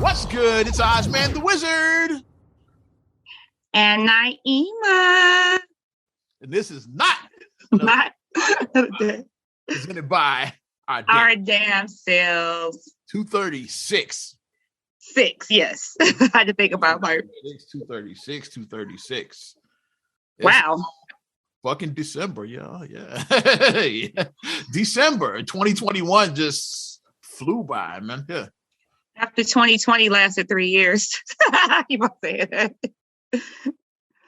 What's good? It's Ozman the Wizard. And Naima. And this is not presented by our damn selves. 236. 6, yes. I had to think about my 236. Wow. Fucking December, yeah. December 2021 just flew by, man. Yeah. After 2020 lasted 3 years. You must say that.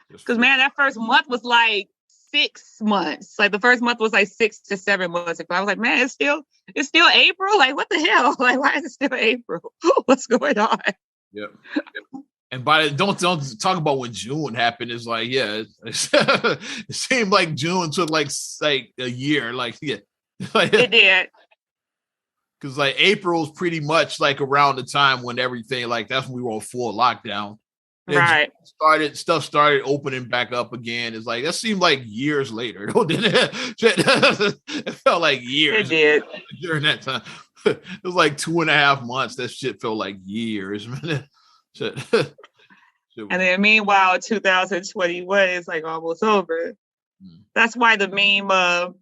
Because man, that first month was like 6 months. Like the first month was like 6 to 7 months. I was like, man, it's still April. Like, what the hell? Like, why is it still April? What's going on? Yep. And by the, don't talk about when June happened. It's like, yeah, it seemed like June took like a year. Like, yeah, it did. Because like April is pretty much like around the time when everything, like that's when we were on full lockdown. And right. Stuff started opening back up again. It's like that seemed like years later. It felt like years. It did. During that time. It was like 2.5 months. That shit felt like years, man. And then meanwhile, 2021 is like almost over. That's why the meme of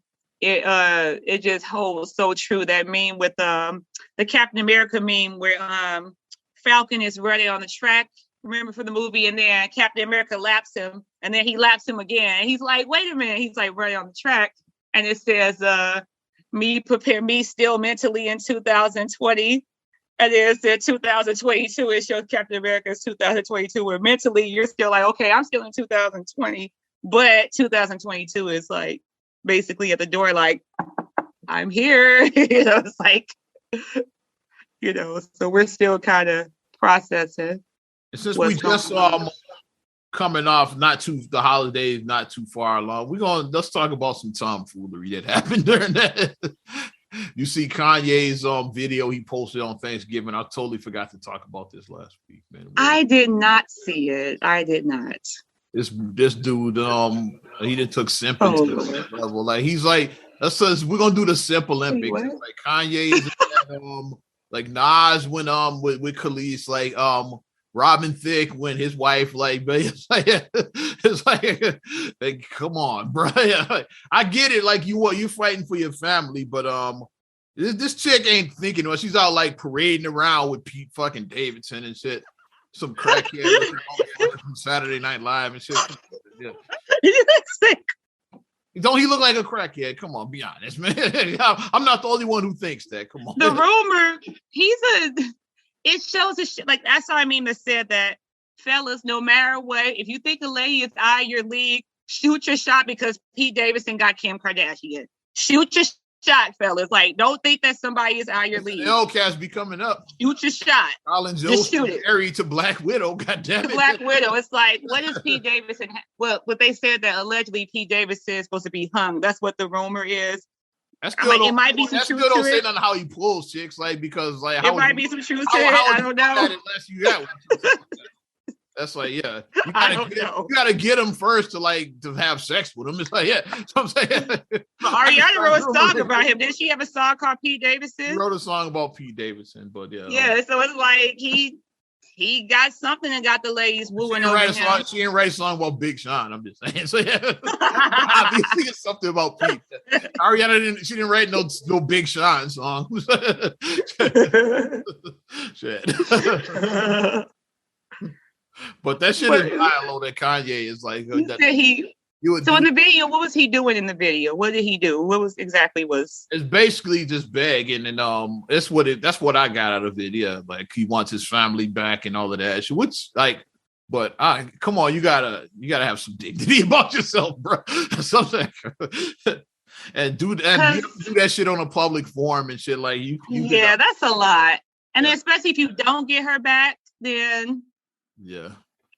it just holds so true. That meme with the Captain America meme where Falcon is running on the track, remember, for the movie, and then Captain America laps him, and then he laps him again. And he's like, wait a minute, he's like running on the track, and it says me still mentally in 2020. And then it said 2022. It shows Captain America's 2022, where mentally you're still like, okay, I'm still in 2020, but 2022 is like basically at the door, like, I'm here. It's like, so we're still kind of processing. Since we just coming off the holidays, not too far along, let's talk about some tomfoolery that happened during that. You see Kanye's video he posted on Thanksgiving. I totally forgot to talk about this last week, man. I did not see it. I did not. This dude, he just took simping to the next level. Like he's like, we're gonna do the Simp Olympics. Like Kanye's like Nas went with Khalees, like Robin Thicke when his wife, like, it's like come on, bro. I get it, like you fighting for your family, but this chick ain't thinking. Well, she's out like parading around with Pete fucking Davidson and shit, some crackhead from Saturday Night Live and shit. Yeah. Don't he look like a crackhead? Come on, be honest, man. I'm not the only one who thinks that. Come on. The rumor, it shows a shit. Like, I saw a meme that said that, fellas, no matter what, if you think a lady is out of your league, shoot your shot because Pete Davidson got Kim Kardashian. Shoot your shot, fellas. Like, don't think that somebody is out of your league. The L-cast be coming up. Shoot your shot. Colin Jost married to Black Widow. God damn it. Black Widow. It's like, what is Pete Davidson? What they said that allegedly Pete Davidson is supposed to be hung. That's what the rumor is. That's good. It might be some truth to it. Don't say nothing how he pulls chicks, like, because like it might be some truth to it. I don't know. Unless you got one. That's like, yeah, you gotta get him first to have sex with him. It's like, yeah. So I'm saying, Ariana wrote a song about him. Didn't she have a song called Pete Davidson? She wrote a song about Pete Davidson, but yeah. Yeah, so it's like he got something and got the ladies wooing over him. She didn't write a song about Big Sean. I'm just saying. So yeah, obviously it's something about Pete. Ariana didn't write no Big Sean song. Shit. But that shit is wild. That Kanye is like. So in the video, what was he doing in the video? What did he do? It's basically just begging, and that's what I got out of it. Yeah, like he wants his family back and all of that. Which but come on, you gotta have some dignity about yourself, bro. Something. And do that shit on a public forum and shit like you. Yeah, that's a lot, and especially if you don't get her back, then. Yeah.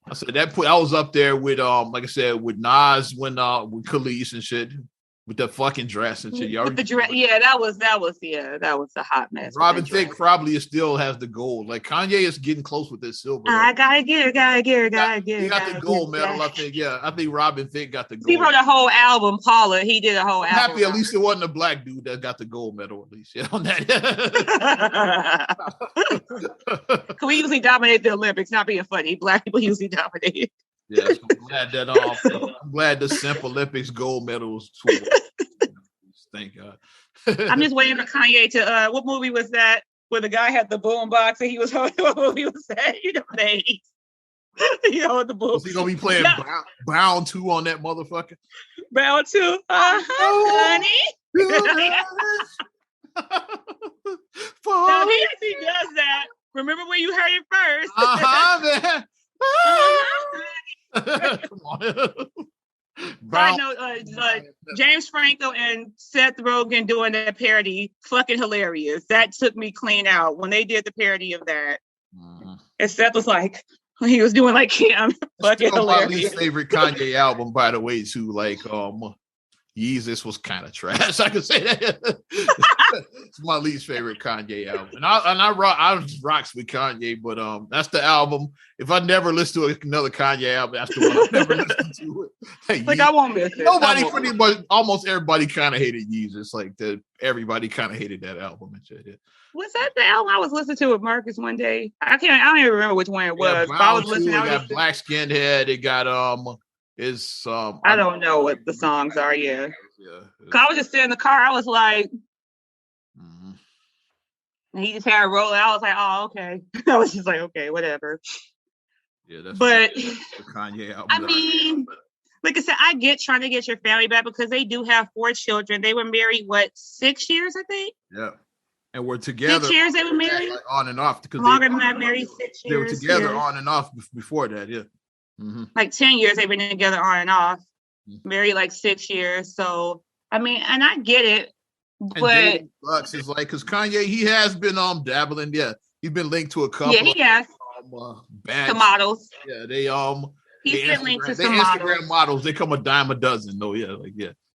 I said I was up there with like I said with Nas when with Khalees and shit. with the fucking dress and shit. With the dress, yeah, that was a hot mess. Robin Thicke probably still has the gold. Like Kanye is getting close with this silver. I gotta get it. He got the gold medal, I think. Yeah, I think Robin Thicke got the gold. He wrote a whole album, Paula. He did a whole album. Happy at least it wasn't a black dude that got the gold medal, at least. Yeah, on that. Can we usually dominate the Olympics? Not being funny. Black people usually dominate. Yeah, so I'm glad the Simp Olympics gold medals. Thank God. I'm just waiting for Kanye to. What movie was that? Where the guy had the boom box and he was holding. What movie was that? You know what I mean? You know the boom. Is he gonna be playing Bound 2 on that motherfucker? Bound 2, honey. Now he actually does that. Remember when you heard it first? Man. Come on. I know James Franco and Seth Rogen doing that parody, fucking hilarious. That took me clean out when they did the parody of that. And Seth was like, he was doing like him. Fucking hilarious. My least favorite Kanye album, by the way, too. Like Yeezus was kind of trash. I could say that. It's my least favorite Kanye album, and I rocks with Kanye, but that's the album. If I never listen to another Kanye album, that's the one I never listen to it. Hey, like I won't miss it. Nobody, pretty much, almost everybody kind of hated Yeezus. Like everybody kind of hated that album and shit. Yeah. Was that the album I was listening to with Marcus one day? I don't even remember which one it was. But I was listening. It got Black Skinhead. It got I don't know what the songs are. Yeah. Cause I was just sitting in the car. I was like, and he just had to roll it. I was like, oh, okay. I was just like, okay, whatever. Yeah, that's the Kanye album. I mean, like I said, I get trying to get your family back because they do have 4 children. They were married, 6 years, I think? Yeah. And we're together. 6 years they were married? Like on and off. Longer than that, married 6 years. They were together on and off before that, yeah. Like 10 years they've been together on and off. Married 6 years. So, I mean, and I get it. But Bucks is like, because Kanye, he has been dabbling. Yeah, he's been linked to a couple. Yeah, he has. Bad models. Yeah, they He's been linked to some Instagram models. They come a dime a dozen though. Yeah,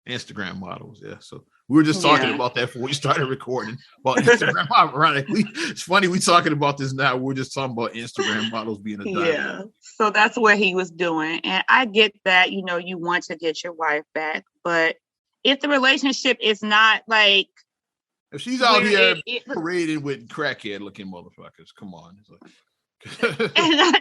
Instagram models. Yeah, so we were just talking about that before we started recording about Instagram. Ironically, it's funny we talking about this now. We're just talking about Instagram models being a dime. Yeah, so that's what he was doing, and I get that. You know, you want to get your wife back, but if the relationship is not like, if she's out here parading with crackhead looking motherfuckers, come on. And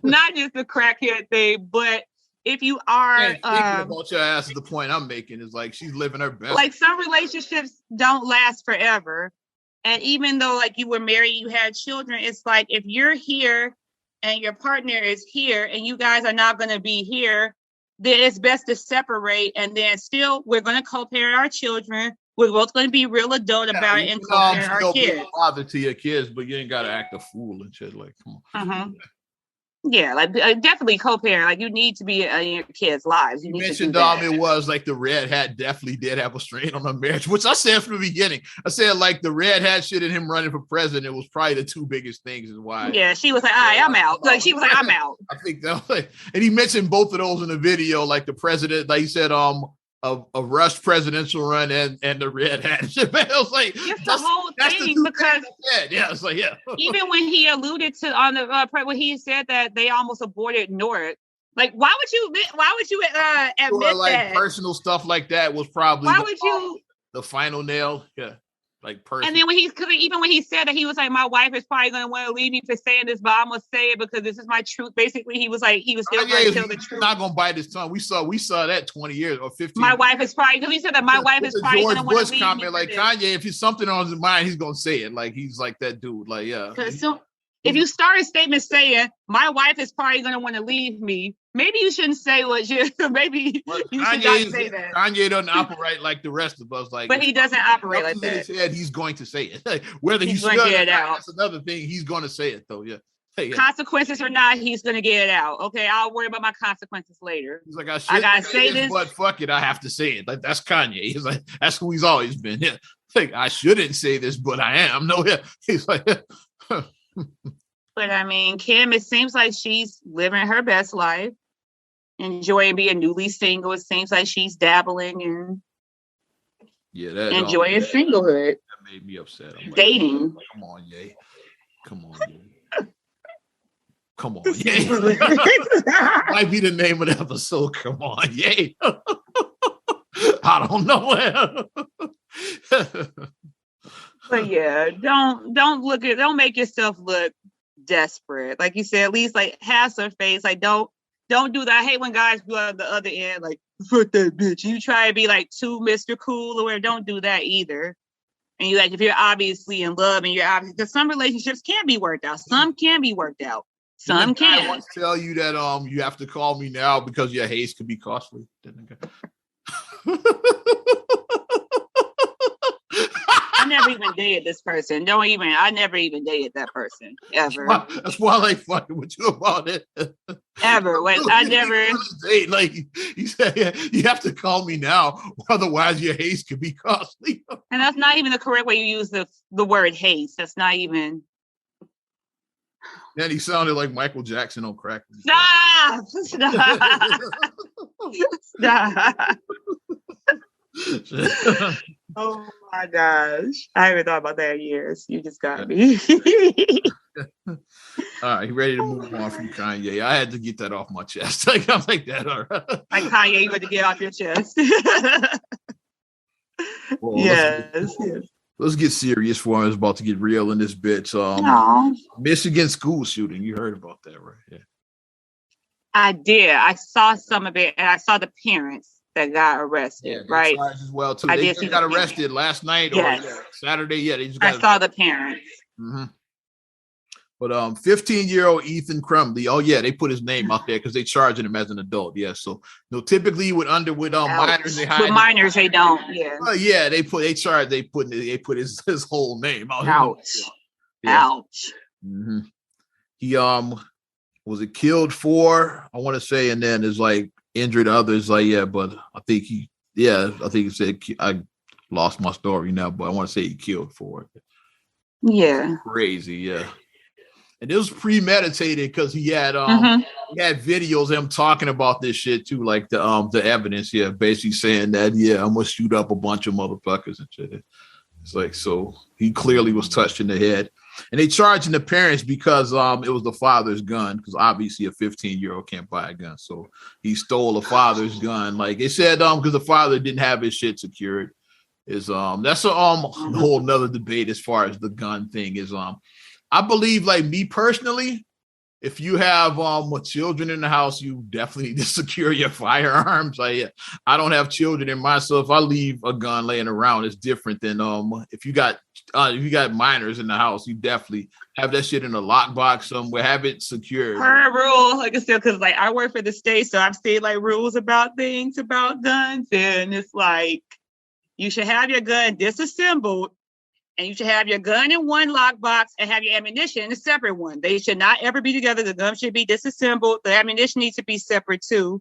not just the crackhead thing, but if you are thinking about your ass is the point I'm making, is like she's living her best. Like some relationships don't last forever. And even though you were married, you had children, it's like if you're here and your partner is here and you guys are not going to be here, then it's best to separate, and then still we're going to co-parent our children. We're both going to be real adult about it and co-parent our kids. Father to your kids, but you ain't got to act a fool and shit. Like, come on. Yeah, definitely co-parent. You need to be in your kids' lives. You mentioned it was the Red Hat definitely did have a strain on the marriage, which I said from the beginning. I said the Red Hat shit and him running for president was probably the 2 biggest things. Is why. Yeah, she was like, "All right, I'm out." She was like, "I'm out." I think that. And he mentioned both of those in the video. The president, he said, a rushed presidential run and the Red Hat. I was like, it's the whole thing because it's even when he alluded to on the when he said that they almost aborted North, why would you admit that? Personal stuff like that was probably the final nail. Yeah. And then when he said that, he was like, my wife is probably going to want to leave me for saying this, but I'm going to say it because this is my truth. Basically, he was like, he was still going to tell the truth. Not going to bite his tongue. We saw that 20 years or 15. My wife is probably, because he said that my wife is probably going to want to leave comment, me. Kanye, if it's something on his mind, he's going to say it. He's like that dude. If you start a statement saying, my wife is probably going to want to leave me, maybe you shouldn't say what you, maybe you should not say that. Kanye doesn't operate like the rest of us. But he doesn't operate like that. Said he's going to say it. Whether he's going to get it out. That's another thing. He's going to say it, though, yeah. Consequences or not, he's going to get it out. Okay, I'll worry about my consequences later. He's like, I gotta say this, but fuck it, I have to say it. That's Kanye. He's like, that's who he's always been. Yeah. I shouldn't say this, but I am. No, yeah. He's like, But I mean, Kim, it seems like she's living her best life, enjoying being newly single. It seems like she's dabbling in Yeah, that enjoying singlehood. That made me upset. I'm dating. Like, come on, Ye. Come on, Ye. Come on, Ye. Might be the name of the episode. Come on, Ye. I don't know. But yeah, don't make yourself look desperate. Like you said, at least like have some face. Like don't do that. I hate when guys go on the other end, like, fuck that bitch. You try to be like too Mr. Cool, or don't do that either. And you like, if you're obviously in love and you're obviously, because some relationships can be worked out. Some can be worked out. Some can. I want to tell you that you have to call me now because your haze could be costly. I never even dated this person. I never even dated that person ever. That's why I like fucking with you about it. Ever. I never date. Like you said, you have to call me now, otherwise your haze could be costly. And that's not even the correct way you use the word haze. That's not even. Then he sounded like Michael Jackson on crack. Stop! Stop! Oh my gosh. I haven't thought about that in years. You just got me. All right, you ready to move on from Kanye? I had to get that off my chest. Like, I'm like that. All right. Like Kanye, you had to get off your chest. Well, yes. Let's get serious for us. It's about to get real in this bitch. Michigan school shooting. You heard about that, right? Yeah. I did. I saw some of it, and I saw the parents that got arrested, right? As well, too. They just got arrested last night or Saturday. Yeah, they just got. I saw the parents. Mm-hmm. But 15-year-old Ethan Crumley. Oh yeah, they put his name out there because they charging him as an adult. Yeah, so typically with minors they hide. With minors they don't. Yeah. Yeah, they put his whole name out. Ouch. Yeah. Ouch. Mm-hmm. He was it killed 4? I want to say, and then there's like injured others. Like but I think he said I lost my story now, but I want to say he killed 4. Yeah. Crazy. Yeah. And it was premeditated because he had he had videos of him talking about this shit too, like the evidence, basically saying that I'm gonna shoot up a bunch of motherfuckers and shit. It's like, so he clearly was touched in the head. And they charging the parents because it was the father's gun, because obviously a 15-year-old can't buy a gun. So he stole a father's gun. Like they said, because the father didn't have his shit secured. Is that's a whole nother debate as far as the gun thing is. I believe, like me personally, if you have children in the house, you definitely need to secure your firearms. I don't have children in mine, so if I leave a gun laying around, it's different than if you got minors in the house, you definitely have that shit in a lockbox somewhere, have it secured. Per rule, like I said, because like I work for the state, so I've seen like rules about things about guns, and it's like you should have your gun disassembled. And you should have your gun in one lockbox and have your ammunition in a separate one. They should not ever be together. The gun should be disassembled. The ammunition needs to be separate too.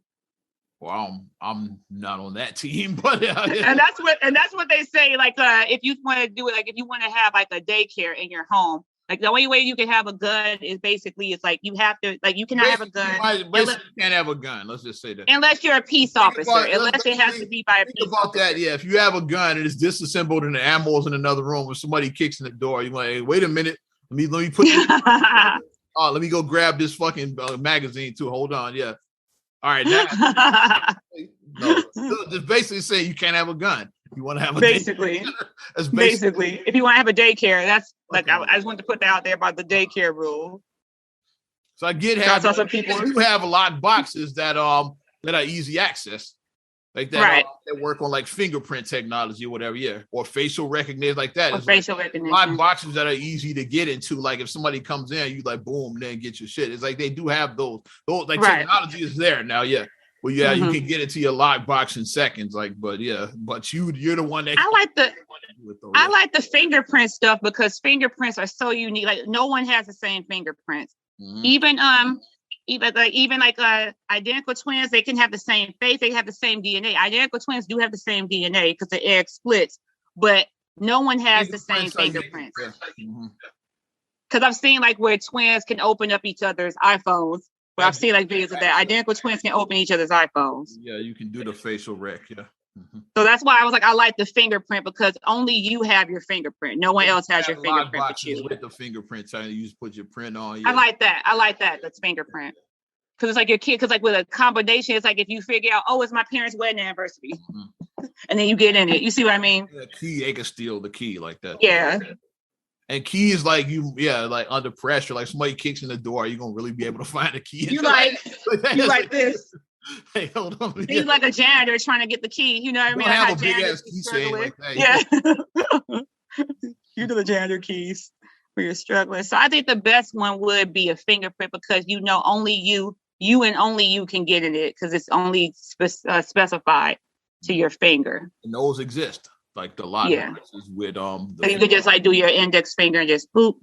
Well, I'm not on that team, but and that's what they say. Like, if you want to do it, like if you want to have like a daycare in your home, like the only way you can have a gun is basically it's like you have to like you cannot have a gun. You can't have a gun. Let's just say that. Unless you're a peace officer, unless it has to be by a peace officer. That, yeah. If you have a gun and it's disassembled and the ammo's in another room, if somebody kicks in the door, you're like, hey, wait a minute, let me put this let me go grab this fucking magazine too. Hold on, yeah. All right, now just basically say you can't have a gun. You want to have a basically if you want to have a daycare, that's like I just wanted to put that out there about the daycare rule. So I get some people who have a lot of boxes that are easy access, like that. Right. That work on like fingerprint technology or whatever, or facial recognition like that. Or facial recognition. A lot of boxes that are easy to get into. Like if somebody comes in, you like boom, then get your shit. It's like they do have those like technology is there now. Yeah. Well, you can get into your lockbox in seconds, but you're the one that I like the fingerprint stuff because fingerprints are so unique. Like no one has the same fingerprints. Mm-hmm. Even identical twins, they can have the same face, they have the same DNA. Identical twins do have the same DNA because the egg splits, but no one has the same fingerprints. Because I've seen like where twins can open up each other's iPhones. But I've seen like videos of that. Identical twins can open each other's iPhones. Yeah, you can do the facial rec. Yeah. So that's why I was like, I like the fingerprint because only you have your fingerprint. No one else has your fingerprint but you. With the fingerprint, so you just put your print on. Yeah. I like that. That's fingerprint. Because it's like your kid, because like with a combination, it's like if you figure out, oh, it's my parents' wedding anniversary. And then you get in it. You see what I mean? Yeah, key, they can steal the key like that. Yeah. And key is like like under pressure. Like somebody kicks in the door, are you gonna really be able to find the key? You like this. Hey, hold on. He's like a janitor trying to get the key. You know what I mean? I have a big ass key chain like that. Yeah. You do the janitor keys when you're struggling. So I think the best one would be a fingerprint because only you and only you can get in it because it's only specified to your finger. And those exist. Like the lot is with so you could just like do your index finger and just boop.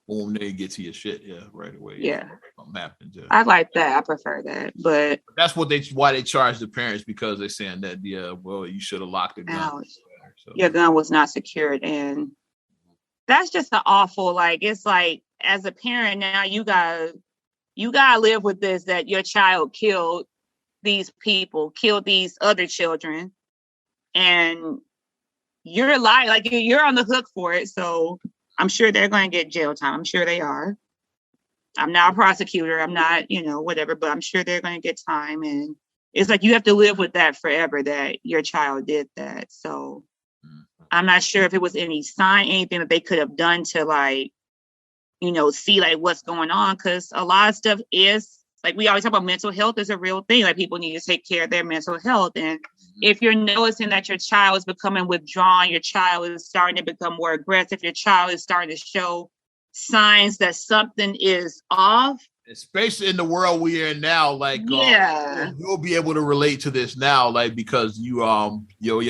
Boom, they get to your shit, right away. Yeah. Mapping, I like that. I prefer that. But that's why they charge the parents because they're saying that you should have locked the gun. So. Your gun was not secured. And that's just the awful, like it's like as a parent now you gotta live with this that your child killed these people, killed these other children, and you're lying, like you're on the hook for it. So I'm sure they're going to get jail time. I'm sure they are. I'm not a prosecutor. I'm not, whatever, but I'm sure they're going to get time. And it's like you have to live with that forever that your child did that. So I'm not sure if it was anything that they could have done to like, see like what's going on. Because a lot of stuff is like we always talk about mental health is a real thing. Like people need to take care of their mental health. And if you're noticing that your child is becoming withdrawn, your child is starting to become more aggressive, your child is starting to show signs that something is off. Especially in the world we're in now, like you'll be able to relate to this now, like because your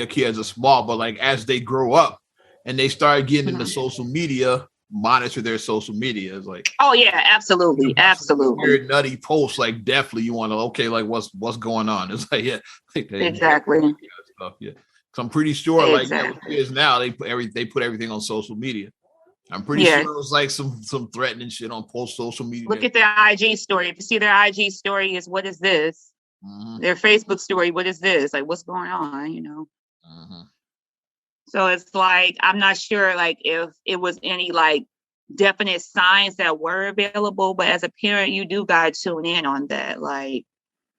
kids are small, but like as they grow up and they start getting into social media, monitor their social media. It's like, oh yeah, absolutely. Weird nutty posts, like definitely you want to like what's going on. It's like exactly. Stuff, yeah. So I'm pretty sure like kids now they put everything on social media. I'm pretty sure it was like some threatening shit on social media. Look at their IG story. If you see their IG story is what is this? Their Facebook story, what is this? Like what's going on? So it's like I'm not sure like if it was any like definite signs that were available, but as a parent, you do gotta tune in on that. Like,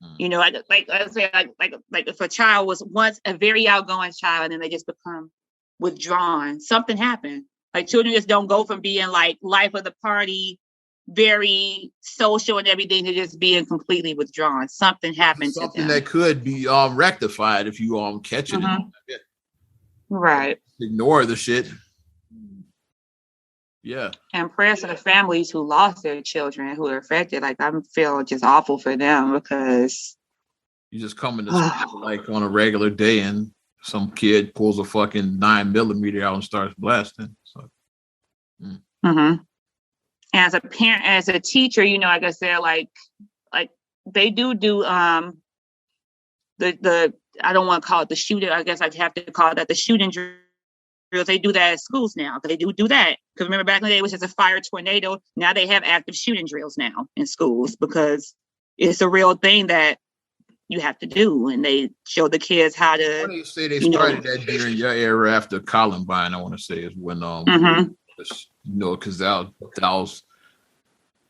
like I say, like if a child was once a very outgoing child and then they just become withdrawn, something happened. Like children just don't go from being like life of the party, very social and everything to just being completely withdrawn. Something happened to them. Something that could be rectified if you catch it. Right. Ignore the shit. Yeah. And prayers to the families who lost their children, who are affected. Like I feel just awful for them because you just come into school like on a regular day and some kid pulls a fucking 9mm out and starts blasting. So. As a parent, as a teacher, like I said, like they do the I don't want to call it the shooting. I guess I'd have to call that the shooting drills. They do that at schools now. They do that because remember back in the day it was just a fire tornado. Now they have active shooting drills now in schools because it's a real thing that you have to do, and they show the kids how to. They say they started that during your era after Columbine. I want to say is when because that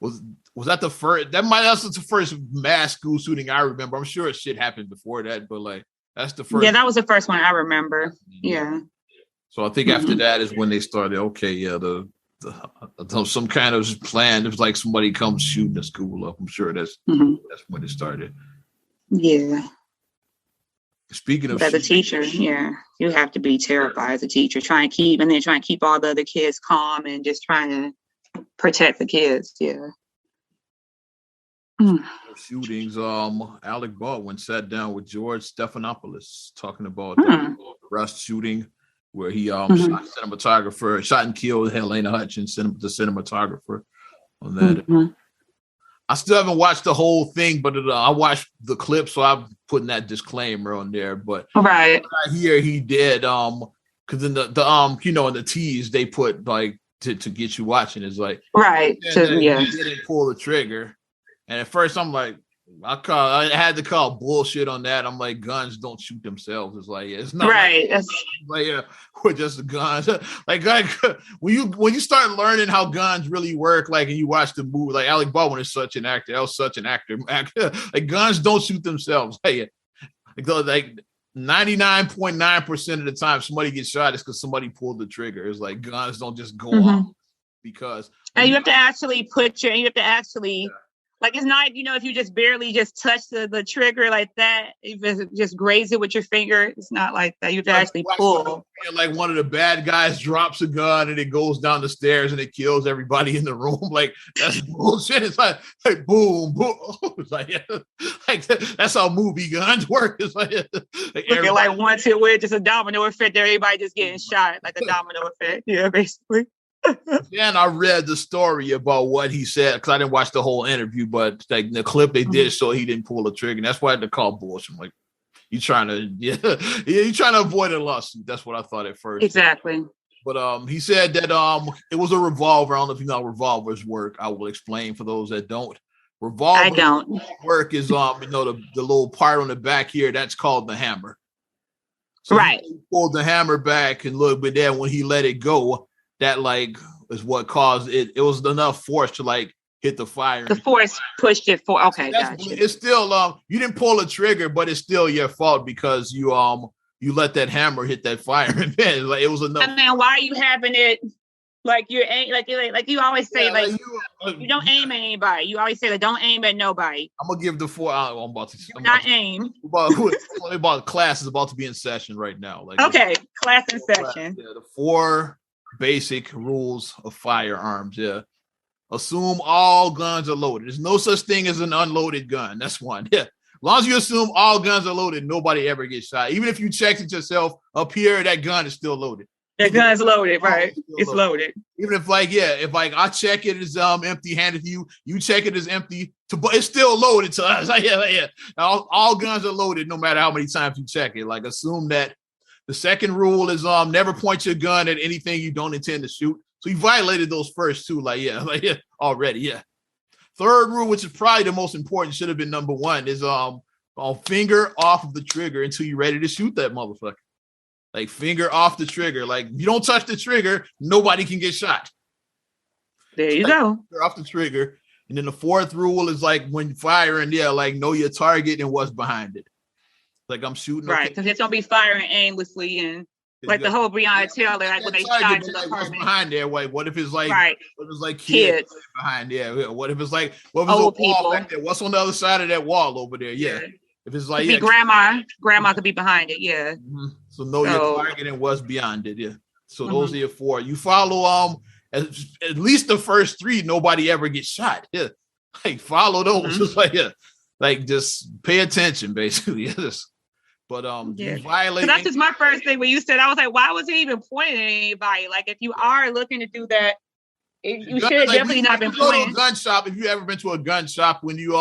was that the first. That might also the first mass school shooting I remember. I'm sure shit happened before that, but like that's the first. Yeah, that was the first one I remember. Yeah. So I think after that is when they started. Okay, some kind of plan. It was like somebody comes shooting the school up. I'm sure that's when it started. Yeah. Speaking of as a teacher, you have to be terrified as a teacher, trying to keep all the other kids calm and just trying to protect the kids. Yeah. Shootings. Alec Baldwin sat down with George Stephanopoulos talking about the Rust shooting, where he shot and killed Helena Hutchins, the cinematographer. On that, I still haven't watched the whole thing, but I watched the clip, so I'm putting that disclaimer on there. But right here he did, because in the in the tease they put like to get you watching is like right, he didn't pull the trigger, and at first I'm like, I had to call bullshit on that. I'm like, guns don't shoot themselves. It's like, it's not right. Like we're just a gun. like when you start learning how guns really work, like, and you watch the movie, like Alec Baldwin is such an actor. I was such an actor. Like guns don't shoot themselves. Like 99.9% of the time somebody gets shot is because somebody pulled the trigger. It's like guns don't just go off because. And you have to actually like, it's not, if you just barely just touch the trigger like that, if it just graze it with your finger, it's not like that. You have to actually pull. Like one of the bad guys drops a gun and it goes down the stairs and it kills everybody in the room. Like, that's bullshit. It's like boom, boom. It's like that's how movie guns work. It's like looking like once it with just a domino effect there, everybody just getting shot like a domino effect. Yeah, basically. Then I read the story about what he said because I didn't watch the whole interview, but like the clip they did show he didn't pull the trigger, and that's why I had to call bullshit. I'm like, you trying to avoid a lawsuit. That's what I thought at first. Exactly. But he said that it was a revolver. I don't know if you know how revolvers work. I will explain for those that don't. Revolver I don't. work is the little part on the back here, that's called the hammer. So right. He pulled the hammer back and look, but then when he let it go, that like is what caused it. It was enough force to like hit the fire. The force pushed it for. Okay, gotcha. It's still you didn't pull a trigger, but it's still your fault because you let that hammer hit that fire and then like it was enough. And then why are you having it like you're like you always say you don't aim at anybody. You always say don't aim at nobody. I'm gonna give the four. I'm about to. Aim. About class is about to be in session right now. Like class in session. Yeah, the 4 basic rules of firearms. Yeah. Assume all guns are loaded. There's no such thing as an unloaded gun. That's one. Yeah. As long as you assume all guns are loaded, nobody ever gets shot. Even if you checked it yourself up here, that gun is still loaded. That gun's loaded, right? It's loaded. Even if if I check it as empty handed to you, you check it as empty, but it's still loaded to us. Yeah. All guns are loaded no matter how many times you check it. Like assume that. The second rule is never point your gun at anything you don't intend to shoot. So you violated those first two, already. Yeah. Third rule, which is probably the most important, should have been number 1, is finger off of the trigger until you're ready to shoot that motherfucker. Like finger off the trigger. Like if you don't touch the trigger, nobody can get shot. There you go. Finger off the trigger. And then the 4th rule is like when firing, know your target and what's behind it. Like I'm shooting, right? Because it's gonna be firing aimlessly and like the whole Breonna Taylor, like when they shot to the apartment behind there. Wait, what if it's like What if it's like kids behind there? What if it's like old people? Back there? What's on the other side of that wall over there? Yeah. If it's like grandma could be behind it. Yeah. Mm-hmm. So your target and what's beyond it. Yeah. So those are your 4. You follow at least the first 3. Nobody ever gets shot. Yeah. Like follow those. Just like just pay attention, basically. But you violate. So that's just my first thing when you said. I was like, why was it even pointing at anybody? Like, if you are looking to do that, you should have definitely not been pointing. Gun shop. If you ever been to a gun shop, when you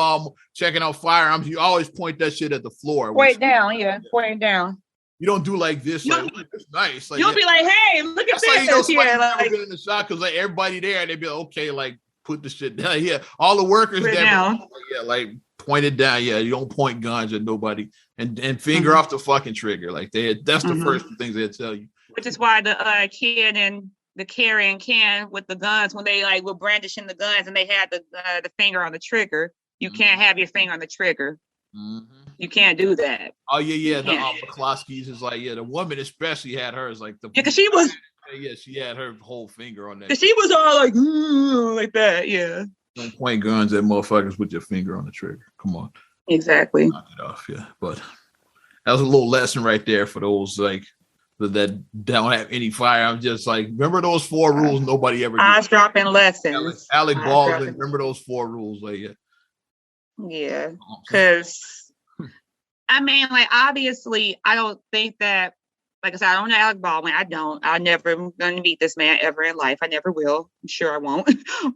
checking out firearms, you always point that shit at the floor. Point down, point down. You don't do like this. It's nice. Like, you'll be like, hey, look at this. Like in the shop because like everybody there, they'd be like, okay, like put the shit down. Yeah, all the workers there. Like point it down. Yeah, you don't point guns at nobody. And finger off the fucking trigger. Like that's the first things they tell you. Which is why the kid and the Carrie and Ken with the guns, when they like were brandishing the guns and they had the finger on the trigger, you can't have your finger on the trigger. You can't do that. Oh yeah. The McCloskeys is like the woman especially had hers like the because she was she had her whole finger on that. Because she was all like that. Yeah. Don't point guns at motherfuckers with your finger on the trigger. Come on. Exactly. Knock it off, yeah. But that was a little lesson right there for those like that don't have any fire. I'm just like, remember those 4 rules nobody ever eyes dropping lessons. Alec Baldwin, remember those 4 rules, like yeah. Because I mean, like obviously, I don't think that. Like I said, I don't know Alec Baldwin. I never am going to meet this man ever in life. I never will. I'm sure I won't.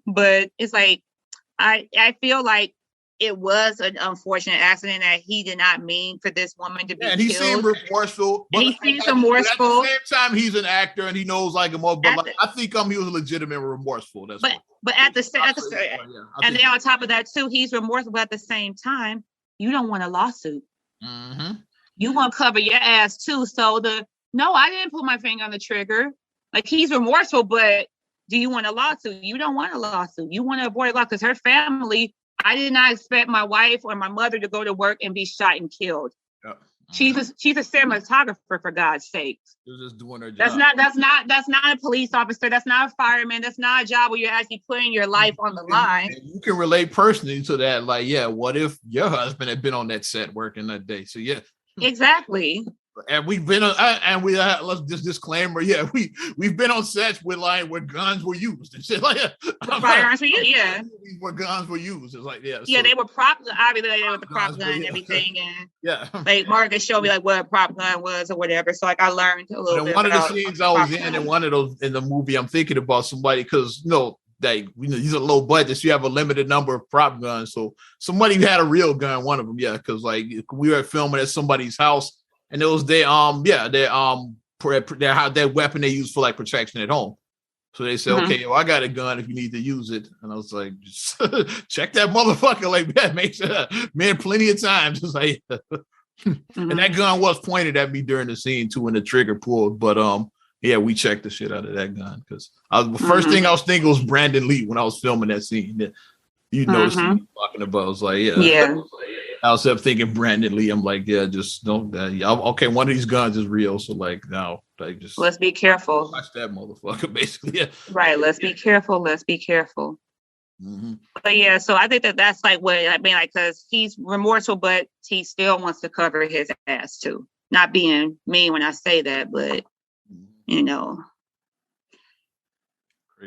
But it's like I feel like it was an unfortunate accident that he did not mean for this woman to be killed. And he seemed remorseful. He seems remorseful. But at the same time, he's an actor and he knows like a more. But I think he was legitimate remorseful. That's but But and then on top of that too, he's remorseful. But at the same time, you don't want a lawsuit. Mm-hmm. You want to cover your ass too. So no, I didn't put my finger on the trigger. Like, he's remorseful, but do you want a lawsuit? You don't want a lawsuit. You want to avoid a lawsuit because her family. I did not expect my wife or my mother to go to work and be shot and killed. Yep. She's a cinematographer, for God's sake. She was just doing her job. That's not a police officer. That's not a fireman. That's not a job where you're actually putting your life on the line. And you can relate personally to that. Like, yeah, what if your husband had been on that set working that day? So yeah, exactly. And we've been on, let's just disclaimer. Yeah, we've been on sets where guns were used and shit like that. Firearms were used, yeah. Where guns were used. It's like, yeah. Yeah, so, they were obviously they were the prop gun and everything. And yeah. Like, Marcus showed me like what a prop gun was or whatever. So like I learned a little bit. One of the scenes I was in one of those in the movie, I'm thinking about somebody because these are low budgets. You have a limited number of prop guns. So somebody had a real gun, one of them, yeah, because like we were filming at somebody's house. And it was their weapon they use for like protection at home. So they said, okay, I got a gun if you need to use it. And I was like, just check that motherfucker like that. Make sure, man, plenty of times. Just like, and that gun was pointed at me during the scene too, when the trigger pulled. But yeah, we checked the shit out of that gun because the first thing I was thinking was Brandon Lee when I was filming that scene. You know what I'm talking about. I was like, yeah. I was up thinking Brandon Lee. I'm like, yeah, just don't. Okay, one of these guns is real. So like, no, like just let's be careful. Watch that motherfucker, basically. Yeah. Right. Let's be careful. Let's be careful. Mm-hmm. But yeah, so I think that's like what I mean, like, because he's remorseful, but he still wants to cover his ass too. Not being mean when I say that, but you know.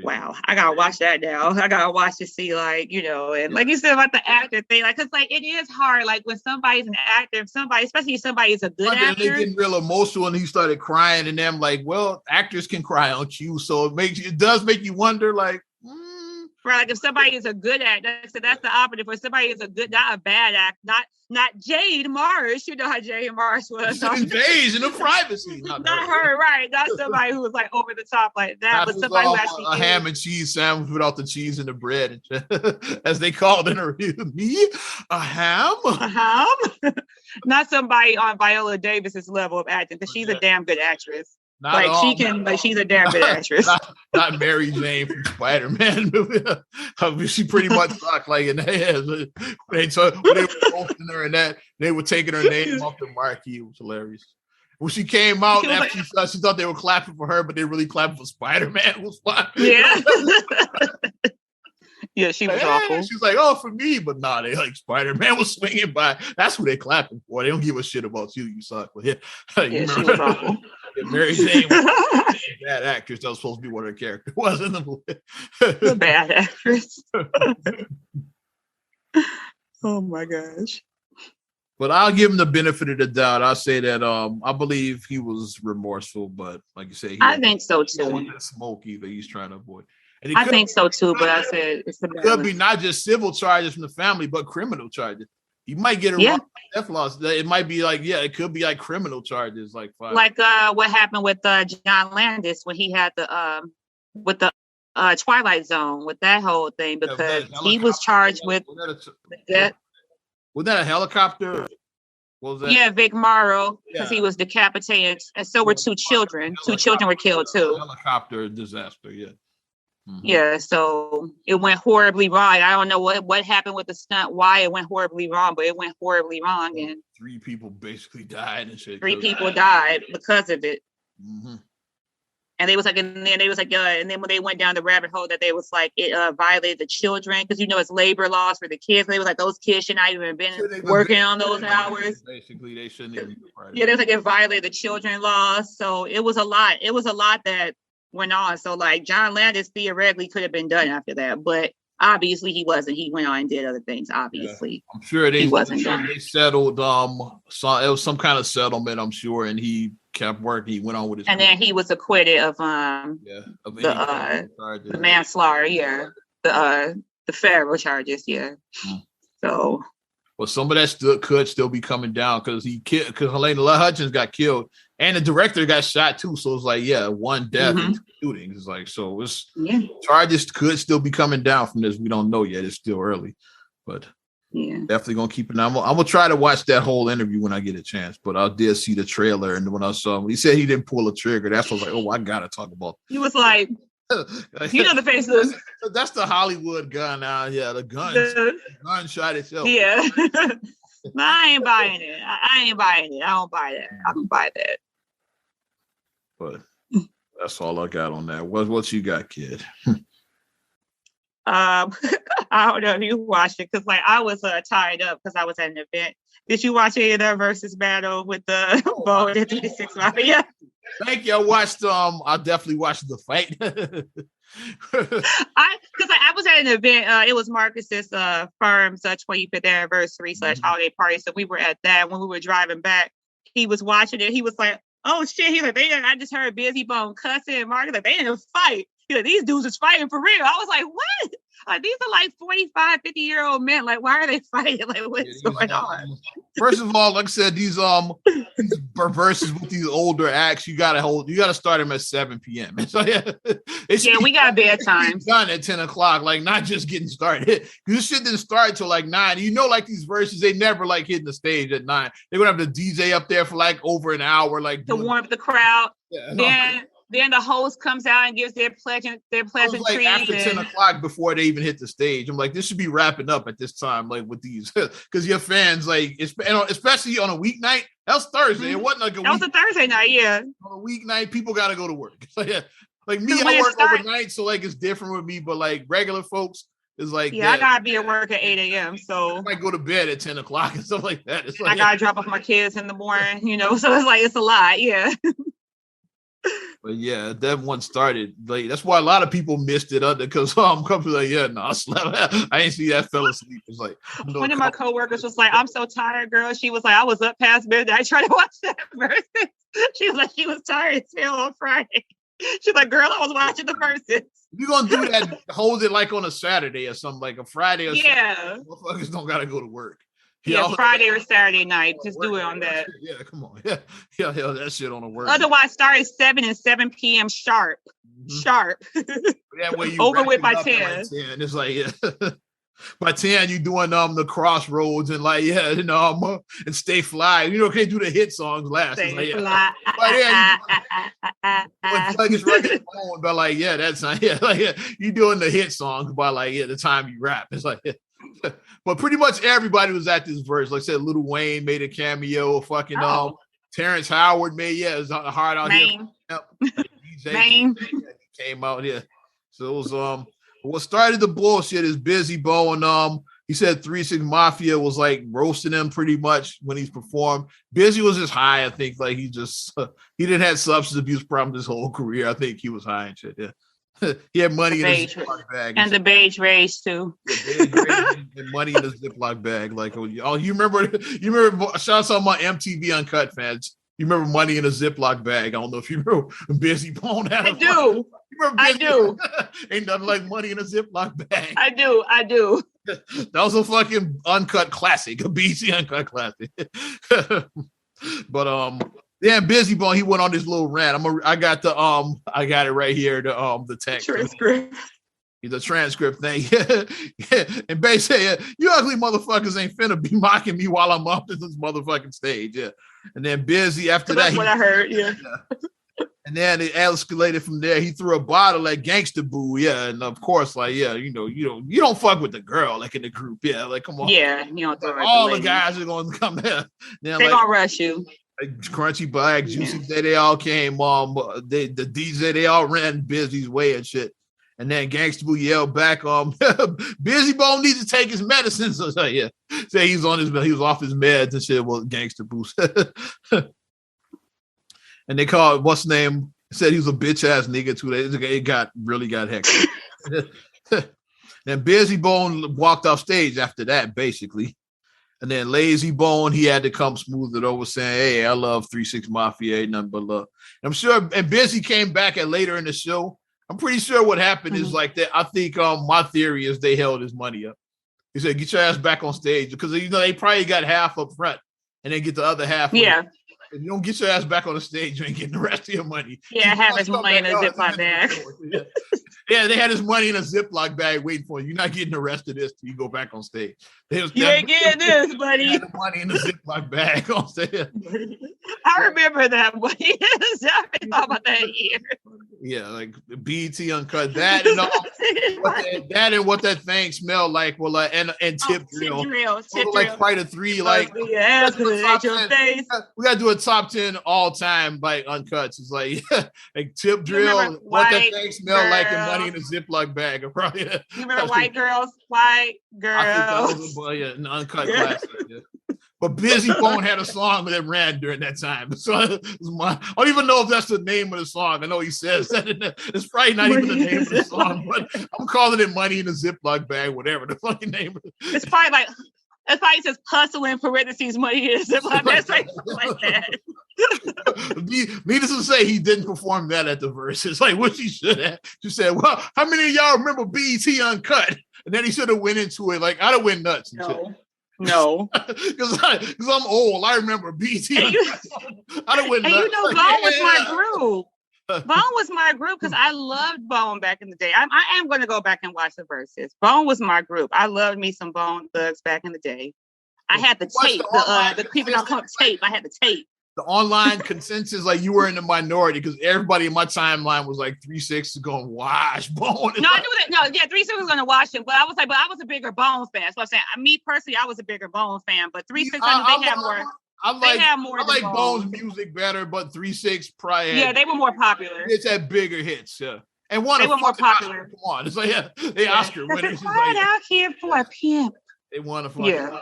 Wow, I gotta watch that now. I gotta watch to see, like, you know, and like you said about the actor thing, like, cause like it is hard, like when somebody's an actor, especially if somebody is a good actor. They getting real emotional, and he started crying, and I'm like, well, actors can cry on cue, so it does make you wonder, like. Right, like if somebody is a good actor, so that's the operative. If somebody is a good, not a bad actor, not Jade Marsh. You know how Jade Marsh was. Engaged in the privacy. Not her, right? Not somebody who was like over the top like that, but somebody who actually a ham and cheese sandwich without the cheese and the bread, as they called in a review. Me, a ham, not somebody on Viola Davis's level of acting, because she's a damn good actress. She's a damn good actress. Not Mary Jane from Spider-Man. She pretty much sucked like in the head. They were posting her and that they were taking her name off the marquee. It was hilarious. When she came out, she thought they were clapping for her, but they really clapping for Spider-Man. It was fun. Yeah. Yeah, she was awful. She's like, oh, for me, but nah, they like Spider-Man was swinging by. That's who they clapping for. They don't give a shit about you. You suck. But yeah, she was awful. Mary Jane was a bad actress. That was supposed to be what her character was in the movie. The bad actress. Oh my gosh. But I'll give him the benefit of the doubt. I'll say that I believe he was remorseful, but like you say, I think so too. He don't want that smoke either. He's trying to avoid. And I think so too, but I said it could be not just civil charges from the family, but criminal charges. You might get a death loss. It might be like, it could be like criminal charges, like what happened with John Landis when he had the with the Twilight Zone, with that whole thing, because he was charged with that. Was that a helicopter? What was that? Yeah, Vic Morrow, because he was decapitated, and so were two children. Two children were killed too. Helicopter disaster, yeah. Mm-hmm. Yeah, so it went horribly wrong. I don't know what happened with the stunt, why it went horribly wrong, but it went horribly wrong, and 3 people basically died and shit. 3 people died because of it. Mm-hmm. And they was like, and then when they went down the rabbit hole, that they was like it violated the children, because it's labor laws for the kids. They was like, those kids should not even been working on those hours. Basically, they shouldn't even. Yeah, they was like, it violated the children laws. So it was a lot. It was a lot that went on. So like John Landis theoretically could have been done after that, but obviously he wasn't. He went on and did other things. Obviously, I'm sure he wasn't. They settled. So it was some kind of settlement, I'm sure, and he kept working. He went on with his. And then he was acquitted of the manslaughter. Yeah, the federal charges. Yeah. So. but some of that could still be coming down because Helena Hutchins got killed and the director got shot too. So it's like, yeah, one death and 2 shootings. It's like, so it's charges could still be coming down from this. We don't know yet. It's still early, but definitely gonna keep an eye. I'm gonna try to watch that whole interview when I get a chance. But I did see the trailer, and when I saw him, he said he didn't pull a trigger. That's what I was like, oh, I gotta talk about. He was like, you know the faces. That's the Hollywood gun now. Yeah, the gunshot itself. Yeah. I ain't buying it. I ain't buying it. I don't buy that. I don't buy that. But that's all I got on that. What you got, kid? I don't know if you watched it because I was tied up because I was at an event. Did you watch any of that versus battle with the Bo and 36 Mafia? Thank you. I definitely watched the fight. Because I was at an event. It was Marcus's firm's 25th anniversary / holiday party. So we were at that. When we were driving back, he was watching it. He was like, "Oh shit!" He's like, I just heard Busy Bone cussing and Marcus like they didn't fight. These dudes is fighting for real. I was like, what? These are like 45, 50-year-old men. Like, why are they fighting? Like, what's going on? First of all, like I said, these verses with these older acts, you gotta start them at 7 p.m. So we got bedtime. Done at 10 o'clock, like not just getting started. This shit didn't start till like 9. You know, like these verses, they never like hitting the stage at 9. They're gonna have the DJ up there for like over an hour, like to warm up the crowd. Then the host comes out and gives their pleasantries. Like after 10 o'clock before they even hit the stage. I'm like, this should be wrapping up at this time, like with these, because your fans, like, especially on a weeknight. That was Thursday. It wasn't like that was a Thursday night, yeah. On a weeknight, people got to go to work. So, yeah, like me, I work overnight, so like it's different with me. But like regular folks, is like, I gotta be at work at 8 a.m. So I might go to bed at 10 o'clock and stuff like that. It's like, I gotta drop off my kids in the morning, So it's like it's a lot, yeah. But yeah, that one started late. That's why a lot of people missed it because I'm coming like, I slept. I ain't see that fell asleep. It's like one of my coworkers was like, I'm so tired, girl. She was like, I was up past midnight. I tried to watch that versus. She was like, she was tired still on Friday. She's like, girl, I was watching the verses. You're gonna do that, hold it like on a Saturday or something, like a Friday or something. Motherfuckers don't gotta go to work. Friday or Saturday night. Just do it on that. Yeah, come on. Yeah, that shit on the work. Otherwise, start at 7 and 7 p.m. sharp. Sharp. That way you over with by 10. 10. It's like, by 10, you doing the crossroads and like, and stay fly. Can't do the hit songs last. Stay like, fly. It's right but like, that's not, you doing the hit songs by like, the time you rap. It's like, but pretty much everybody was at this verse. Like I said, Lil Wayne made a cameo. Fucking Terrence Howard made it's hard out Maine. Here. Maine came out here. So it was what started the bullshit is Busy Bone. He said 3 6 Mafia was like roasting him pretty much when he's performed. Busy was just high. I think like he didn't have substance abuse problems his whole career. I think he was high and shit. Yeah. He had money in his Ziploc bag. And the beige race too. And money in his Ziploc bag. Like, you remember, shout out to my MTV Uncut fans. You remember money in a Ziploc bag. I don't know if you remember Busy Bone had I do. I do. Ain't nothing like money in a Ziploc bag. I do. That was a fucking uncut classic, a BC Uncut classic. But Busy Bone, he went on this little rant. I got it right here. The text transcript. The transcript thing. And basically, you ugly motherfuckers ain't finna be mocking me while I'm up to this motherfucking stage. Yeah. And then Busy after that. That's what I heard. Yeah. And then it escalated from there. He threw a bottle at Gangsta Boo. Yeah. And of course, like, you don't fuck with the girl like in the group. Yeah. Like, come on. Yeah. You don't throw all the guys are going to come there. They're gonna rush you. Crunchy Black, Juicy they all came. The DJ, they all ran Busy's way and shit. And then Gangsta Boo yelled back, Busy Bone needs to take his medicine. So say he was off his meds and shit. Well, Gangsta Boo. And they called what's his name? Said he was a bitch ass nigga too. It really got hectic. Then Busy Bone walked off stage after that, basically. And then Lazy Bone, he had to come smooth it over, saying, "Hey, I love 3 6 Mafia, ain't nothing but love." And I'm sure, and Busy came back later in the show. I'm pretty sure what happened is like that. I think my theory is they held his money up. He said, "Get your ass back on stage," because they probably got half up front, and then get the other half. Yeah. If you don't get your ass back on the stage, you ain't getting the rest of your money. Yeah, have his money in a Ziploc bag. Yeah, they had his money in a Ziploc bag waiting for you. You're not getting the rest of this till you go back on stage. You ain't getting this, buddy. The money in the Ziploc bag on stage. I remember that, buddy. I've been talking about that here. Yeah, like BET Uncut. That and what that thing smelled like. Well, and Tip Drill. Like quite a three. Like we gotta do a top 10 all time like Uncuts. It's like like Tip Drill. What that thing smelled like and money in a Ziploc bag. You remember White Girls? White Girls. An Uncut classic. Yeah. But Busy Bone had a song that ran during that time. So I don't even know if that's the name of the song. I know he says that. It's probably not even the name of the song, but I'm calling it Money in a Ziploc Bag, whatever the fucking name of it. It's probably like, it says hustle in parentheses, money in a Ziploc Bag. Like that. Needless to say, he didn't perform that at the Versus. Like what she should have. She said, "Well, how many of y'all remember BET Uncut?" And then he should have went into it like I'd have went nuts. No, because I'm old. I remember BET. I don't win. And Bone was my group. Bone was my group because I loved Bone back in the day. I am going to go back and watch the Verses. Bone was my group. I loved me some Bone Thugs back in the day. I had the tape, the people don't come tape. I had the tape. The online consensus, like you were in the minority because everybody in my timeline was like 3 6 is going to watch Bone. No, I knew that. No, yeah, 3 6 was going to watch him, but I was a bigger Bone fan. So I'm saying, me personally, I was a bigger Bone fan, but 3 6, I knew they had more. I like Bone's music better, but 3 6 probably. Yeah, they were more popular. It's had bigger hits, yeah. And they were more popular. Oscar. Come on, it's like they Oscar winners. Right out here for a pimp. They won a fucking. Yeah.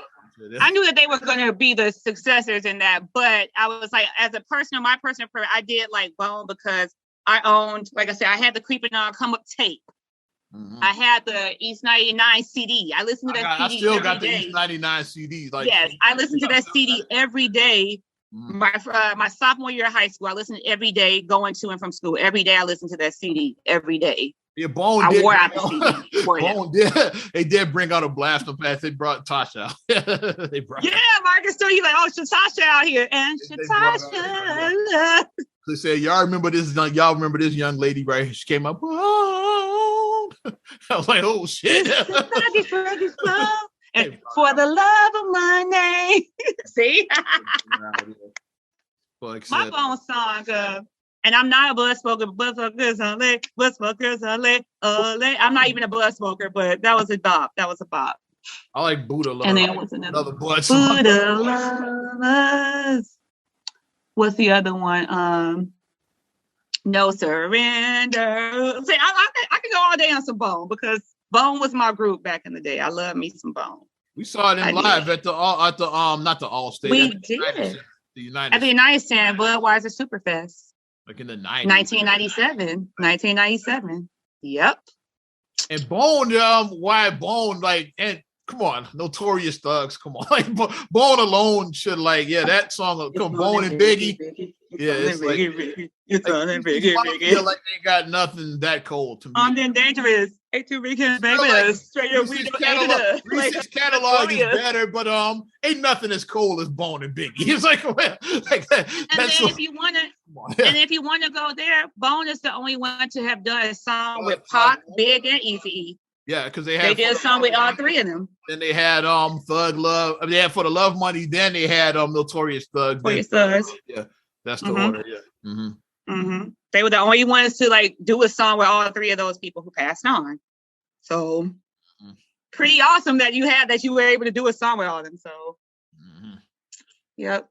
I knew that they were going to be the successors in that, but I was like, as a personal, my personal prayer, I did like Bone because I owned, like I said, I had the Creeping On Come Up tape. Mm-hmm. I had the East 99 CD. I listened to that CD. I still got the East 99 CD. Like, yes, I listened to that CD every day. Mm-hmm. My sophomore year of high school, I listened every day going to and from school. Every day I listened to that CD every day. Yeah, Bone I did. Wore out the CD. Bone did. They did bring out a blast from past. They brought Tasha out. Marcus still he's like, oh, Shatasha out here. And Shatasha. They said, y'all remember this young lady right here? She came up. Bone. I was like, oh shit. And for the love of my name. See? My Bone song, and I'm not a buzz smoker, buzz smokers ole. I'm not even a buzz smoker, but that was a bop. I like Buddha Love. And then what's another buzz song? Buddha Lovers. What's the other one? No Surrender. See, I could go all day on some Bone because Bone was my group back in the day. I love me some Bone. We saw them live at the not the Allstate. We did. At the United Stand, Budweiser Superfest. Like in the 90s. 1997. Yep. And Bone, why Bone, like, and come on, Notorious Thugs, come on. Like, Bone alone should, like, that song, come Bone and Biggie. Yeah, it's like, it's on Biggie. Feel like they got nothing that cold to me. I'm then dangerous. A2 Weekend, baby. Reese's catalog is better, but ain't nothing as cold as Bone and Biggie. It's like that. And then if you want to go there, Bone is the only one to have done a song with Pac, Big, and Eazy-E. Yeah, because they did a song with all three of them. Then they had Thug Love. I mean, they had For the Love Money. Then they had Notorious Thugs. Yeah, that's the order. Yeah. Mm-hmm. Mm-hmm. They were the only ones to like do a song with all three of those people who passed on. So pretty awesome that you were able to do a song with all of them. So yep.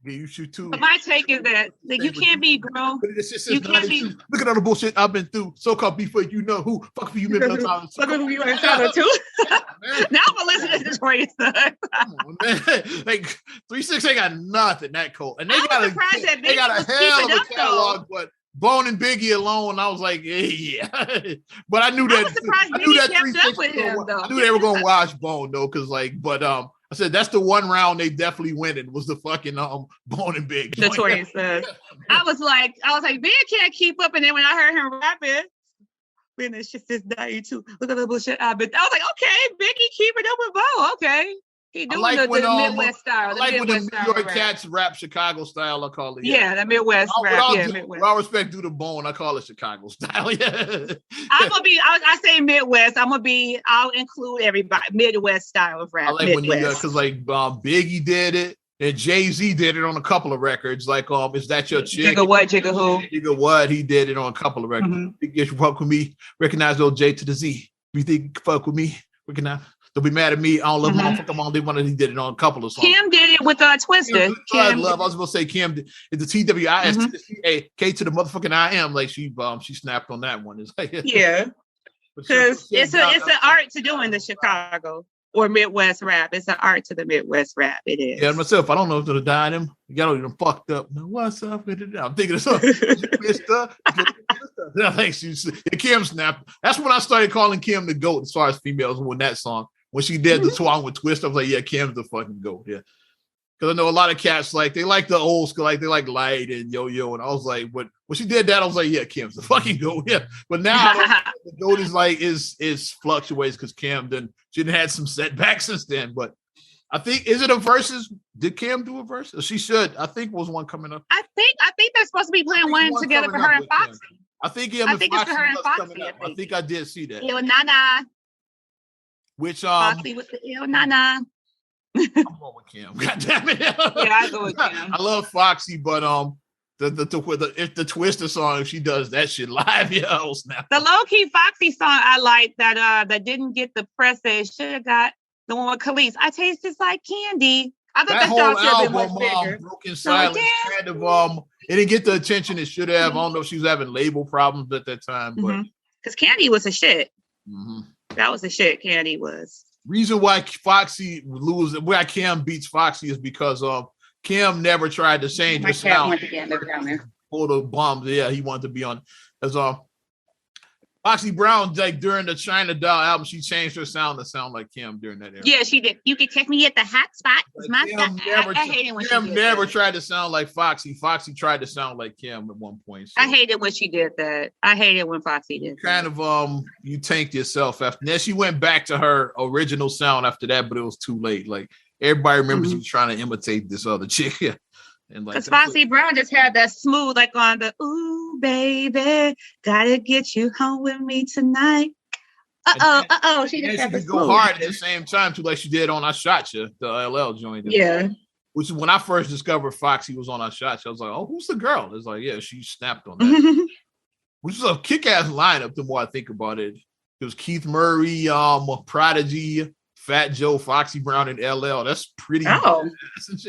Yeah, you should too. But my take is that you can't be grown. You can't be. Look at all the bullshit I've been through. So-called before you know who. Fuck for you, man. Fuck for you, man. Now I'm gonna listen to this Notorious Thugs. Come on, man. Like 3 6 ain't got nothing that cold, and they got a hell of a catalog. But Bone and Biggie alone, I was like, yeah. But I knew that. I was surprised Biggie kept up with him, though. I knew they were gonna watch Bone though, because I said that's the one round they definitely win. It was the fucking Bone and Big. Notorious Thugs. I was like, Big can't keep up, and then when I heard him rapping, When it's just this day too. Look at the bullshit I've been. I was like, okay, Biggie, keep it up with Bo. Okay. He doing like the Midwest style. I like when the New York Cats rap Chicago style, I call it. Yeah, the Midwest rap. Midwest. With all respect to the bone, I call it Chicago style. Yeah. I say Midwest. I'll include everybody. Midwest style of rap. I like Midwest. When you, because like Biggie did it. And Jay-Z did it on a couple of records. Like, Is That Your Chick? Jigga What, Jigga Who? Jigga What, he did it on a couple of records. Mm-hmm. If you fuck with me, recognize those J to the Z. If you think fuck with me, recognize. Don't be mad at me. I don't love motherfucker. On. They wanted. He did it on a couple of songs. Kim did it with Twisted. Kim love. I was gonna say Kim did. It's the TWIS to the C-A-K to the motherfucking I am. Like she snapped on that one. It's like yeah, because it's an art to do in the Chicago or Midwest rap. It's an art to the Midwest rap. It is. Yeah, myself. I don't know if to die them. You got them fucked up. Now, what's up with it? I'm thinking of something. I think she's Kim snapped. That's when I started calling Kim the GOAT as far as females when that song. When she did the song with Twist, I was like, yeah, Kim's the fucking GOAT. Yeah. Because I know a lot of cats, like, they like the old school, like, they like Light and Yo-Yo. And I was like, but when she did that, I was like, yeah, Kim's the fucking GOAT. Yeah. But now the GOAT is like, is fluctuates because Kim she had some setbacks since then. But I think, is it a versus? Did Kim do a versus? She should. I think was one coming up. I think they're supposed to be playing one together for her and Foxy. I think it's for her and Foxy. I think I did see that. Yo, Nana. Which Foxy with the Yo, Nana. I'm going with Kim. God damn it. Yeah, I go with Kim. I love Foxy, but if the Twister song, if she does that shit live, yeah, I'll snap. The low key Foxy song I like that didn't get the press that it should have got. The one with Khalees. I taste just like candy. I thought that whole album, bigger. Broken Silence, kind of it didn't get the attention it should have. I don't know if she was having label problems at that time, but because Candy was a shit. That was the shit. Candy was. Reason why Foxy loses, why Kim beats Foxy is because Kim never tried to change her sound. Pull the bombs. Yeah, he wanted to be on as Foxy Brown, like during the China Doll album, she changed her sound to sound like Kim during that era. Yeah, she did. You can catch me at the hot spot. I hate it when Kim never tried to sound like Foxy. Foxy tried to sound like Kim at one point. So. I hated when she did that. I hated when Foxy did that. Kind of you tanked yourself after. Then she went back to her original sound after that, but it was too late. Like everybody remembers you trying to imitate this other chick. Yeah. And like, because Foxy Brown just had that smooth, like on the ooh baby, gotta get you home with me tonight. She just had to go hard at the same time too, like she did on I Shot You, the LL joint. Yeah. Which is when I first discovered Foxy was on I Shot You. I was like, oh, who's the girl? It's like, yeah, she snapped on that. Which is a kick-ass lineup. The more I think about it, it was Keith Murray, Prodigy, Fat Joe, Foxy Brown, and LL. That's pretty. Oh, it is.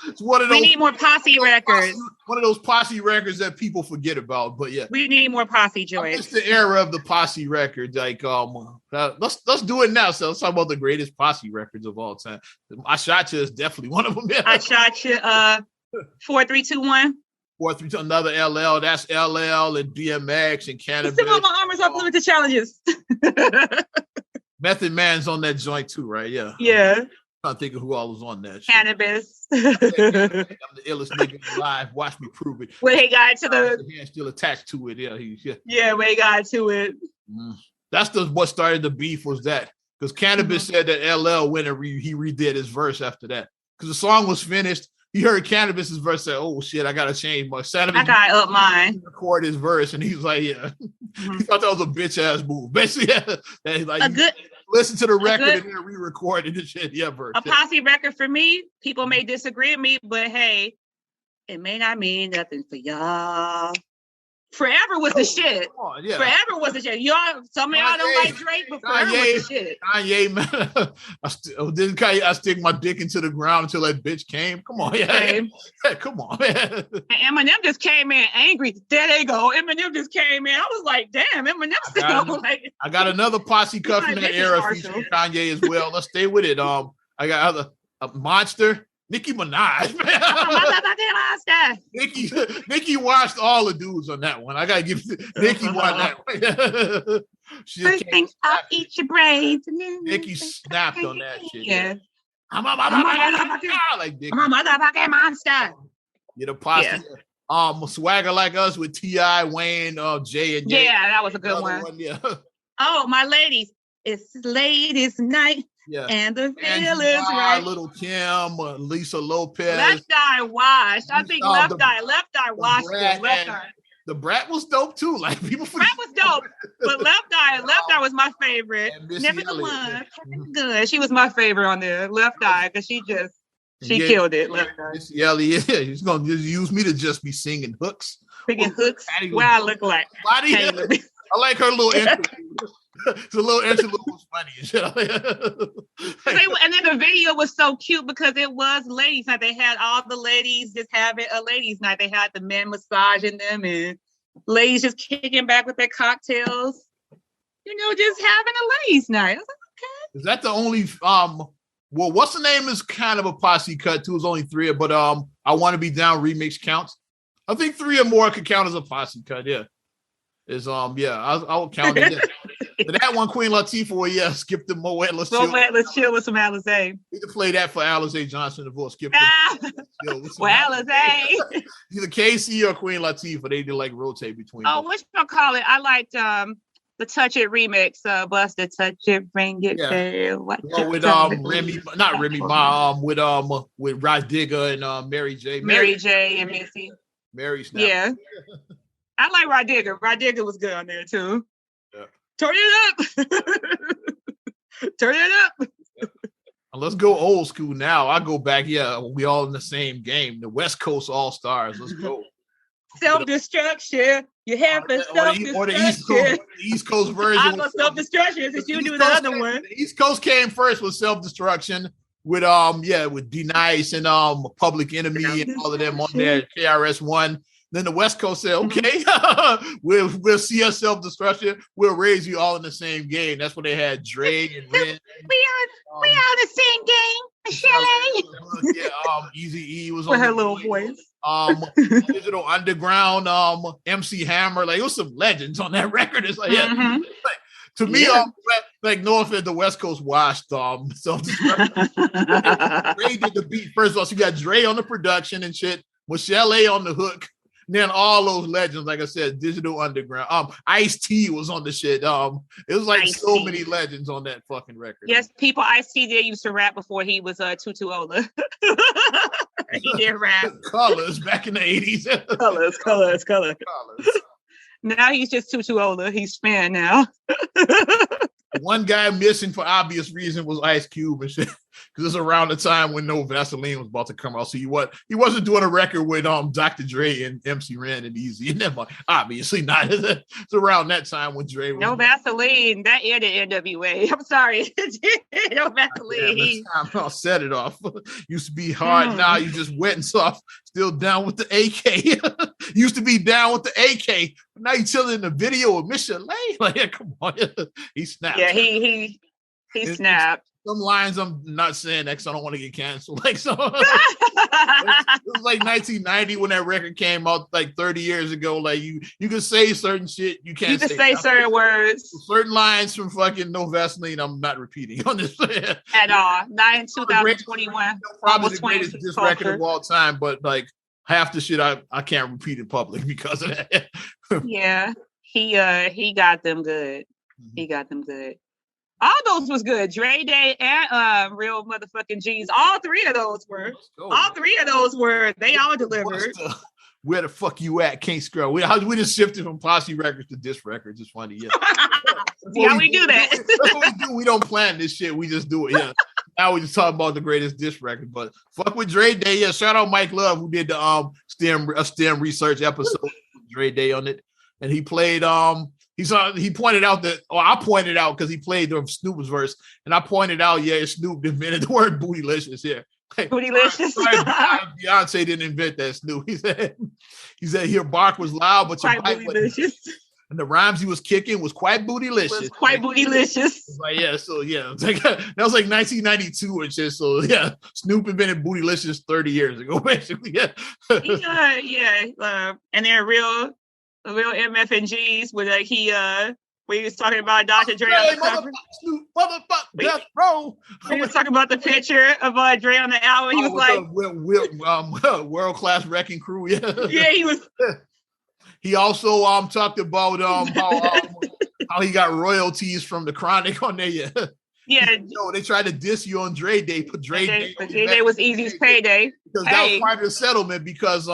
It's one of those. We need more posse records. One of those posse records that people forget about. But yeah, we need more posse joints. It's the era of the posse records. Like, let's do it now. So let's talk about the greatest posse records of all time. I Shot You is definitely one of them. Yeah. I Shot You. 4, 3, 2, 1. 4, 3, 2. Another LL. That's LL and DMX and Cannabis. Some of my armors up limited challenges. Method Man's on that joint too, right? Yeah. Yeah. I'm trying to think of who all was on that. Cannabis. I'm the illest nigga alive. Watch me prove it. When he got to the hand still attached to it. Yeah. Yeah, when he got to it. That's what started the beef was that. Because Cannabis said that LL went and he redid his verse after that. Because the song was finished. He heard Cannabis's verse, said, "Oh shit, I gotta change my sound." I gotta up mine. Record his verse, and he was like, "Yeah." He thought that was a bitch ass move. Basically, listen to the record and then re-record it and shit. Yeah, verse. A posse record for me. People may disagree with me, but hey, it may not mean nothing for y'all. Forever was the shit. Yeah. Forever was the shit. Y'all, some of y'all don't like Drake, but Forever was the shit. Kanye, man. I stick my dick into the ground until that bitch came. Come on, yeah. Come on, man. And Eminem just came in angry. There they go. Eminem just came in. I was like, damn, Eminem still I got another posse cut from that era featuring Kanye as well. Let's stay with it. I got a Monster. Nicki Minaj, man. Nicki watched all the dudes on that one. I gotta give Nicki one that one. First thing, I'll eat your brains. Nicki snapped on that shit. Yeah. I'm a motherfucking monster. Yeah, the posse. Yeah. Swagger Like Us with T.I., Wayne, Jay, and Jay. Yeah, that was a good one. Yeah. Oh, my ladies, it's ladies' night. Yeah. And the feel is right. Little Kim, Lisa Lopez. Left Eye washed. I think Left Eye washed it. Left Eye. The Brat was dope too. Like people forget. Brat was dope, but Left Eye was my favorite. Never the one. Good. She was my favorite on there. Left Eye, because she killed it. Left Eye. Missy Elliott. Yeah, he's gonna just use me to just be singing hooks. Singing hooks. What I look like. I like her little interlude. It's a little interlude was funny. And then the video was so cute because it was ladies' night. They had all the ladies just having a ladies' night. They had the men massaging them and ladies just kicking back with their cocktails. Just having a ladies' night. I was like, okay. Is that the only well, what's the name is kind of a posse cut too. It's only 3, but I Want to Be Down remix counts. I think 3 or more could count as a posse cut. Yeah. Is I'll count it. That one, Queen Latifah, skip the Moet. Let's chill with some Alizé. We can play that for Alizé Johnson divorce. Skip Alizé. Either KC or Queen Latifah. They did like rotate between. Oh, which one call it? I liked the Touch It remix. Bust it, touch it, bring it down. With Remy, not Remy Ma. With Rod Digger and Mary J. Mary J. and Missy. Mary Snap. Yeah. I like Rod Digger. Rod Digger was good on there too. Yeah. Turn it up. Turn it up. Yeah. Let's go old school now. I go back. Yeah, we all in the same game. The West Coast All Stars. Let's go. Self-destruction. You have to self-destruction. Or the East Coast version. I go self-destruction since you do the other one. The East Coast came first with Self-Destruction. With with D-Nice and Public Enemy and all of them on there. KRS-One. Then the West Coast said, okay, we'll see us self-destruction. We'll raise you all in the same game. That's when they had Dre and Ren. We are the same game, Michelle. Yeah, Eazy-E was with on her little voice. Digital Underground, MC Hammer. Like, it was some legends on that record. It's like, to me, like no offense, the West Coast washed self-destruction. Dre did the beat first of all. So you got Dre on the production and shit, Michelle A on the hook. And then all those legends, like I said, Digital Underground. Ice-T was on the shit. It was like Ice-T. So many legends on that fucking record. Yes, people Ice-T did used to rap before he was Tutu Ola. He did rap. Colors back in the 80s. Colors. Now he's just Tutu Ola. He's fan now. One guy missing for obvious reason was Ice Cube and shit. Because it's around the time when No Vaseline was about to come out. So he wasn't doing a record with Dr. Dre and MC Ren and Easy. And then obviously not. It's around that time when Dre was No Vaseline. That ended NWA. I'm sorry. No Vaseline. I'll set it off. Used to be hard. Now you just wet and soft. Still down with the AK. Used to be down with the AK. But now you chilling in the video with Michelle. Like, come on. He snapped. Yeah, he snapped. Some lines I'm not saying that because I don't want to get canceled. Like, so it was like 1990 when that record came out, like 30 years ago. Like you can say certain shit, you can't. You can say certain words. Certain lines from fucking No Vaseline, I'm not repeating on this at all. Not in 2021. Probably the greatest diss record of all time, but like half the shit I can't repeat in public because of that. Yeah, he got them good. He got them good. All those was good. Dre Day and Real Motherfucking G's. All 3 of those were. They all delivered. Where the fuck you at? Can't scroll. We just shifted from posse records to diss records. It's funny. Yeah. Yeah, we do that. That's what we do. We don't plan this shit. We just do it. Yeah. Now we just talk about the greatest diss record. But fuck with Dre Day. Yeah. Shout out Mike Love who did the STEM research episode with Dre Day on it. And he played he pointed out that, or I pointed out because he played the Snoop's verse, and I pointed out, Snoop invented the word bootylicious here. Bootylicious. Beyonce didn't invent that, Snoop. He said your bark was loud, but your bite wasn't. And the rhymes he was kicking was quite bootylicious. Bootylicious. Like, that was like 1992 and shit. So yeah, Snoop invented bootylicious 30 years ago, basically. Yeah. And they're real MF and G's where like he We was talking about Dr. Dre on the cover. Motherfucker, Death Row. We was talking about the picture of Dre on the album. He was like, World Class Wrecking Crew. Yeah, yeah, he was. He also talked about how he got royalties from the Chronic on there. Yeah. Yeah. They tried to diss you on Dre Day. Put Dre Day. But Dre Day was Eazy's payday. Because that was part of the settlement because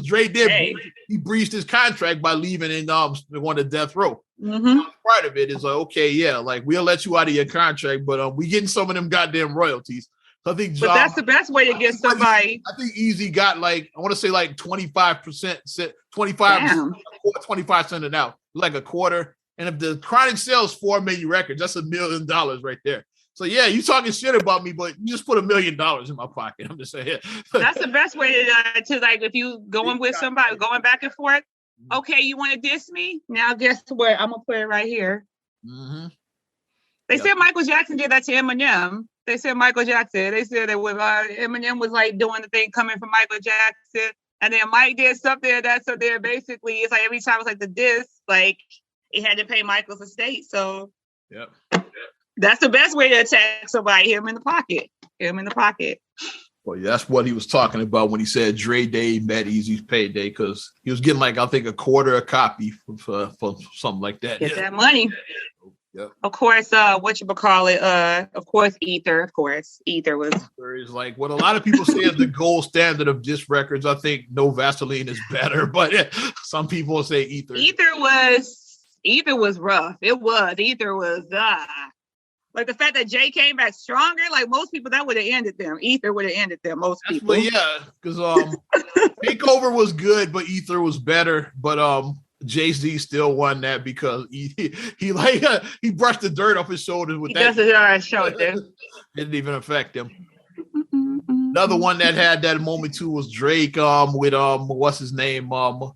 Dre did he breached his contract by leaving and going to death row. Mm-hmm. Part of it is like, okay, yeah, like we'll let you out of your contract, but we getting some of them goddamn royalties. So I think but that's the best way to get somebody. I think Eazy got like, I want to say like 25%, 25 cents an out, like a quarter. And if the Chronic sells 4 million records, that's $1 million right there. So yeah, you talking shit about me, but you just put $1 million in my pocket. I'm just saying. That's the best way to like, if you going with somebody, going back and forth. Okay, you want to diss me? Now guess what? I'm gonna put it right here. Mm-hmm. They said Michael Jackson did that to Eminem. They said Michael Jackson. They said that when Eminem was like doing the thing coming from Michael Jackson, and then Mike did something that's so there. Basically, it's like every time it's like the diss, like he had to pay Michael's estate. So yep. That's the best way to attack somebody. Hit him in the pocket. Hit him in the pocket. Well, yeah, that's what he was talking about when he said Dre Day met Eazy's payday, because he was getting like, I think, a quarter a copy for something like that. Get that money. Yep. Of course, of course, Ether. Of course, Ether was. Ether is like what a lot of people say is the gold standard of diss records. I think No Vaseline is better, but some people say Ether. Ether was rough. It was. Ether was like the fact that Jay came back stronger. Like most people, that would have ended them. Ether would have ended them. Most people. Well, yeah, because Takeover was good, but Ether was better. But Jay-Z still won that because he brushed the dirt off his shoulders with that. He does shoulder. Didn't even affect him. Another one that had that moment too was Drake with what's his name Pusha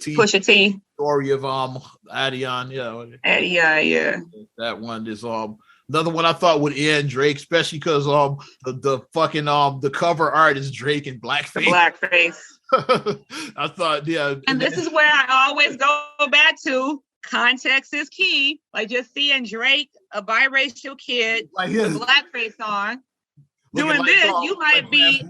T. Pusha T. Story of Adion, yeah. That one is another one I thought would end Drake, especially because the fucking the cover art is Drake in blackface. Blackface. I thought, yeah. And this is where I always go back to context is key. Like just seeing Drake, a biracial kid, with blackface on. Doing like this, you might be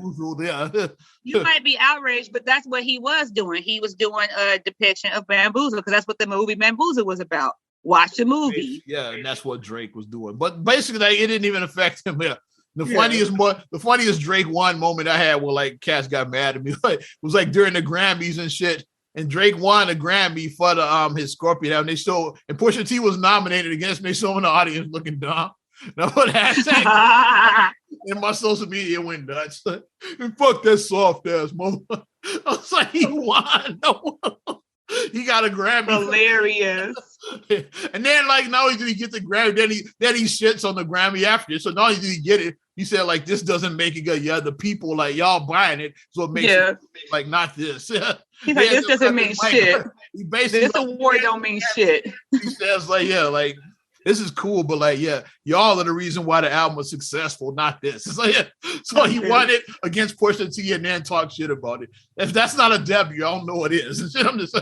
you might be outraged, but that's what he was doing. He was doing a depiction of Bamboozle because that's what the movie Bamboozle was about. Watch the movie. Yeah, and that's what Drake was doing. But basically, it didn't even affect him. Yeah. The funniest Drake one moment I had where like cats got mad at me. Like, it was like during the Grammys and shit. And Drake won a Grammy for the his Scorpion album. And Pusha T was nominated against me, so in the audience looking dumb. Now what hashtag in my social media went nuts. And fuck that soft ass motherfucker. I was like, he won. No. He got a Grammy. Hilarious. And then like not only did he get the Grammy, then he shits on the Grammy after it. So not only did he get it, he said like this doesn't make it good. Yeah, the people like y'all buying it, so it makes it like not this. He's like, this doesn't mean shit. He basically this award don't mean shit. He says like, yeah, like this is cool, but like, yeah, y'all are the reason why the album was successful, not this. It's like, so he won it against Pusha T and then talk shit about it. If that's not a W, I don't know what is. I'm just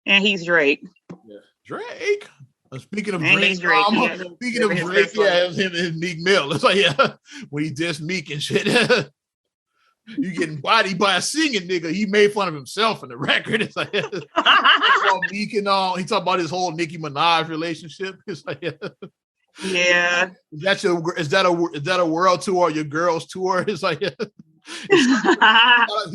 and he's Drake. Yeah. Drake. Speaking of and Drake, Drake, yeah, it was him and Meek Mill. It's like, yeah, when he dissed Meek and shit. You getting bodied by a singing nigga. He made fun of himself in the record. It's like Meek and he talked about his whole Nicki Minaj relationship. It's like yeah. Is that a world tour or your girls tour? It's like he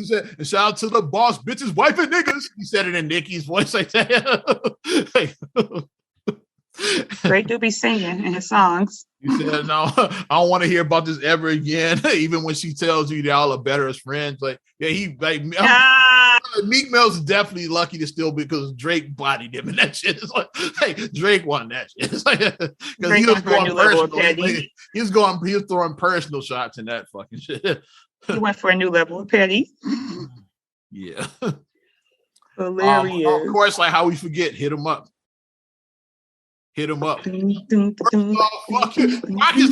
said, and shout out to the boss bitches, wife and niggas. He said it in Nicki's voice like that. Drake do be singing in his songs. He said, no, I don't want to hear about this ever again. Even when she tells you y'all are better as friends. Like, yeah, Meek Mill's definitely lucky to still because Drake bodied him and that shit. It's like, hey, Drake won that shit. It's like, because he was going personal. He was throwing personal shots in that fucking shit. He went for a new level of petty. Yeah. Hilarious. Of course, like how we forget, hit him up. Hit him up. Pac is the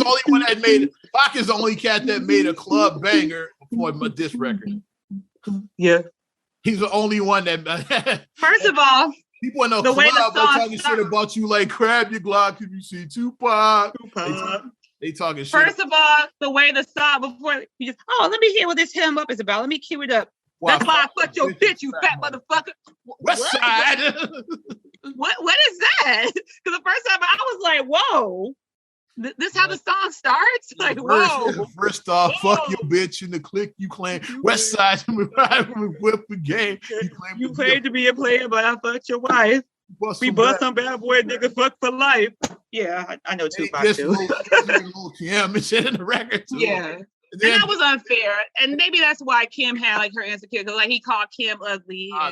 only one that made. Pac is the only cat that made a club banger before this record. Yeah. He's the only one that. First of all, people in the club are talking shit about you, like grab your Glock if you see Tupac. They talking shit. First of all, the way the song before you just, let me hear what this hymn up is about. Let me cue it up. That's why I fucked your bitch, you fat motherfucker. West Side. What is that? Because the first time I was like, whoa. This how the song starts? Like, whoa. First off, fuck your bitch in the clique you claim. West Side whip the game. You claim to be a player, but I fucked your wife. We bust some bad boy nigga fuck for life. Yeah, I know Tupac too. Kim and shit in the record too. Yeah. And that was unfair, and maybe that's why Kim had like her insecure, because like he called Kim ugly. I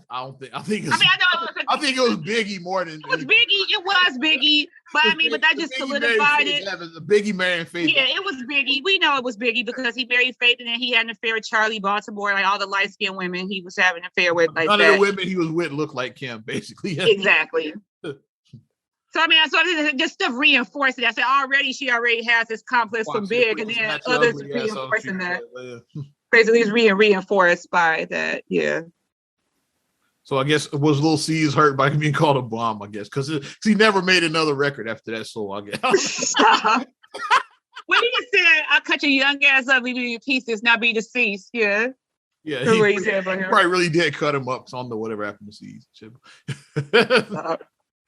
don't think. I think it was Biggie more than. It was Biggie. It was Biggie, but I mean, but that just solidified it. Biggie married Faith. Yeah, it was Biggie. We know it was Biggie because he married Faith, and then he had an affair with Charlie Baltimore, like all the light skinned women he was having an affair with. Like none of the women he was with looked like Kim, basically. Exactly. So I mean, I just stuff reinforcing that. I said already she already has this complex from Big, and then others reinforcing that. Basically, it's reinforced by that. Yeah. So I guess was Lil C's hurt by being called a bomb? I guess because he never made another record after that. So I guess. When he said, "I'll cut your young ass up, leave you in pieces, not be deceased." Yeah. Yeah, he probably really did cut him up. So I don't know whatever happened to C's.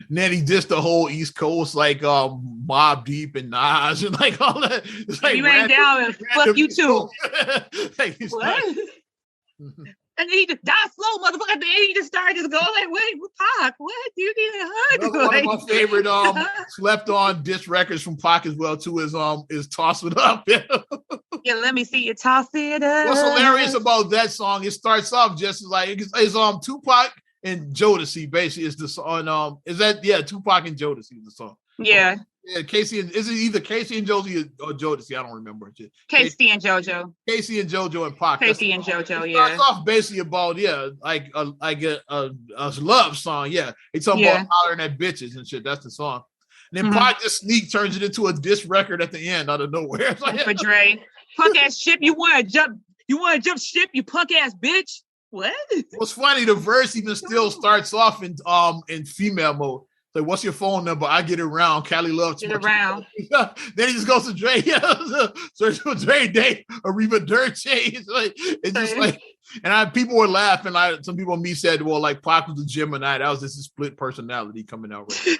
And then he dissed the whole East Coast, like Mobb Deep and Nas and like all that. It's like you ain't down and fuck you too. What? And then he just died slow, motherfucker. And then he just started just going like, "Wait, Pac, what? Do you need a hug?" One of my favorite slept on diss records from Pac as well too is Toss It Up. Yeah, let me see you toss it up. What's hilarious about that song? It starts off just like it's Tupac and Jodeci basically is the song. Tupac and Jodeci is the song. Yeah. Yeah, Casey and is it either Casey and Josie or Jodeci? I don't remember. Casey and JoJo. Casey and JoJo and Pac. Casey and JoJo. Yeah. Starts off basically about like a love song. Yeah, they talking about hollering at bitches and shit. That's the song. And then Pac just turns it into a diss record at the end out of nowhere. Like, for Dre, punk ass shit. You want to jump ship? You punk ass bitch. What? What's funny? The verse even still starts off in female mode. Like, what's your phone number? I get around. Cali loves get around. Then he just goes to Dre. Search for Dre Day or Reba Dirt. It's just like, and people were laughing. Like some people me said, well, like Pac was a Gemini. That was just a split personality coming out. Right.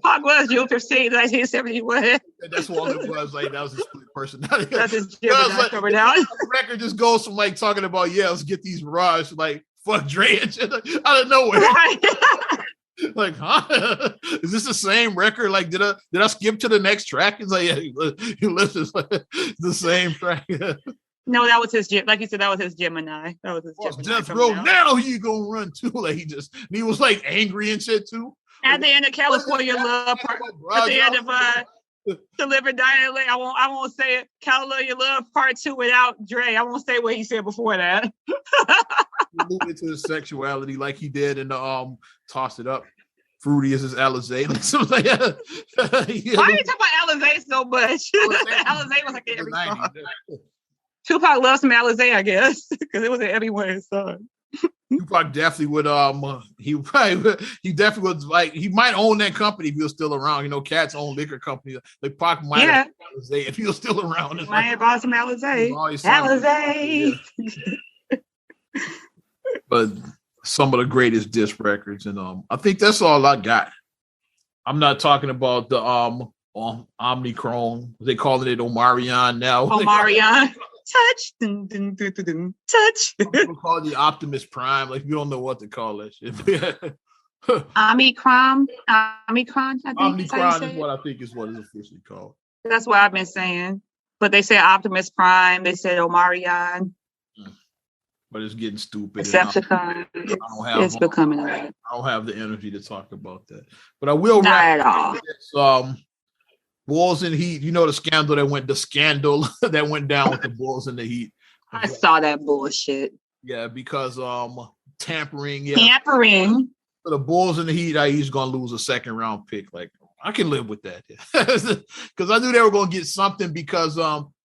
Pac was Jupiter 1971. That's what it was. Like that was a split personality. That's his Gemini coming out. The record just goes from like talking about let's get these Mirage to like fuck Dre and shit out of nowhere. Right. Like, huh? Is this the same record? Like, did I skip to the next track? It's like, you listen, it's the same track. No, that was his like you said, that was his Gemini. That was his Gemini. Death Row, now he gonna run too. Like he was like angry and shit too. At the end of California Love Part, at the end of Deliver Dying Late, I won't say it. California Love Part 2 without Dre. I won't say what he said before that. He moved into his sexuality like he did in the Toss It Up. Fruity is his Alizé. Like something like that. Why are you talking about Alizé so much? Alizé was like every song. Tupac loves some Alizé, I guess, because it was in every one of his songs. Tupac definitely would he definitely would like he might own that company if he was still around. You know, Cats own liquor company. Like Pac might have Alizé if he was still around. Might have bought some Alizé. Alizé. But some of the greatest diss records, and I think that's all I got. I'm not talking about the Omnichrome. They calling it Omarion now. Omarion. Touch. Dun, dun, dun, dun, dun. Touch. People call it the Optimus Prime. Like, you don't know what to call that shit. Omicron. I think. Omnicron is what I think is what it's officially called. That's what I've been saying. But they said Optimus Prime. They said Omarion. But it's getting stupid. It's becoming. I don't have the energy to talk about that. But I will. Not at all. Bulls and Heat. You know the scandal that went down with the Bulls and the Heat. I saw that bullshit. Yeah, because tampering. Yeah. Tampering. For the Bulls and the Heat, he's gonna lose a second round pick. Like I can live with that. Because I knew they were gonna get something because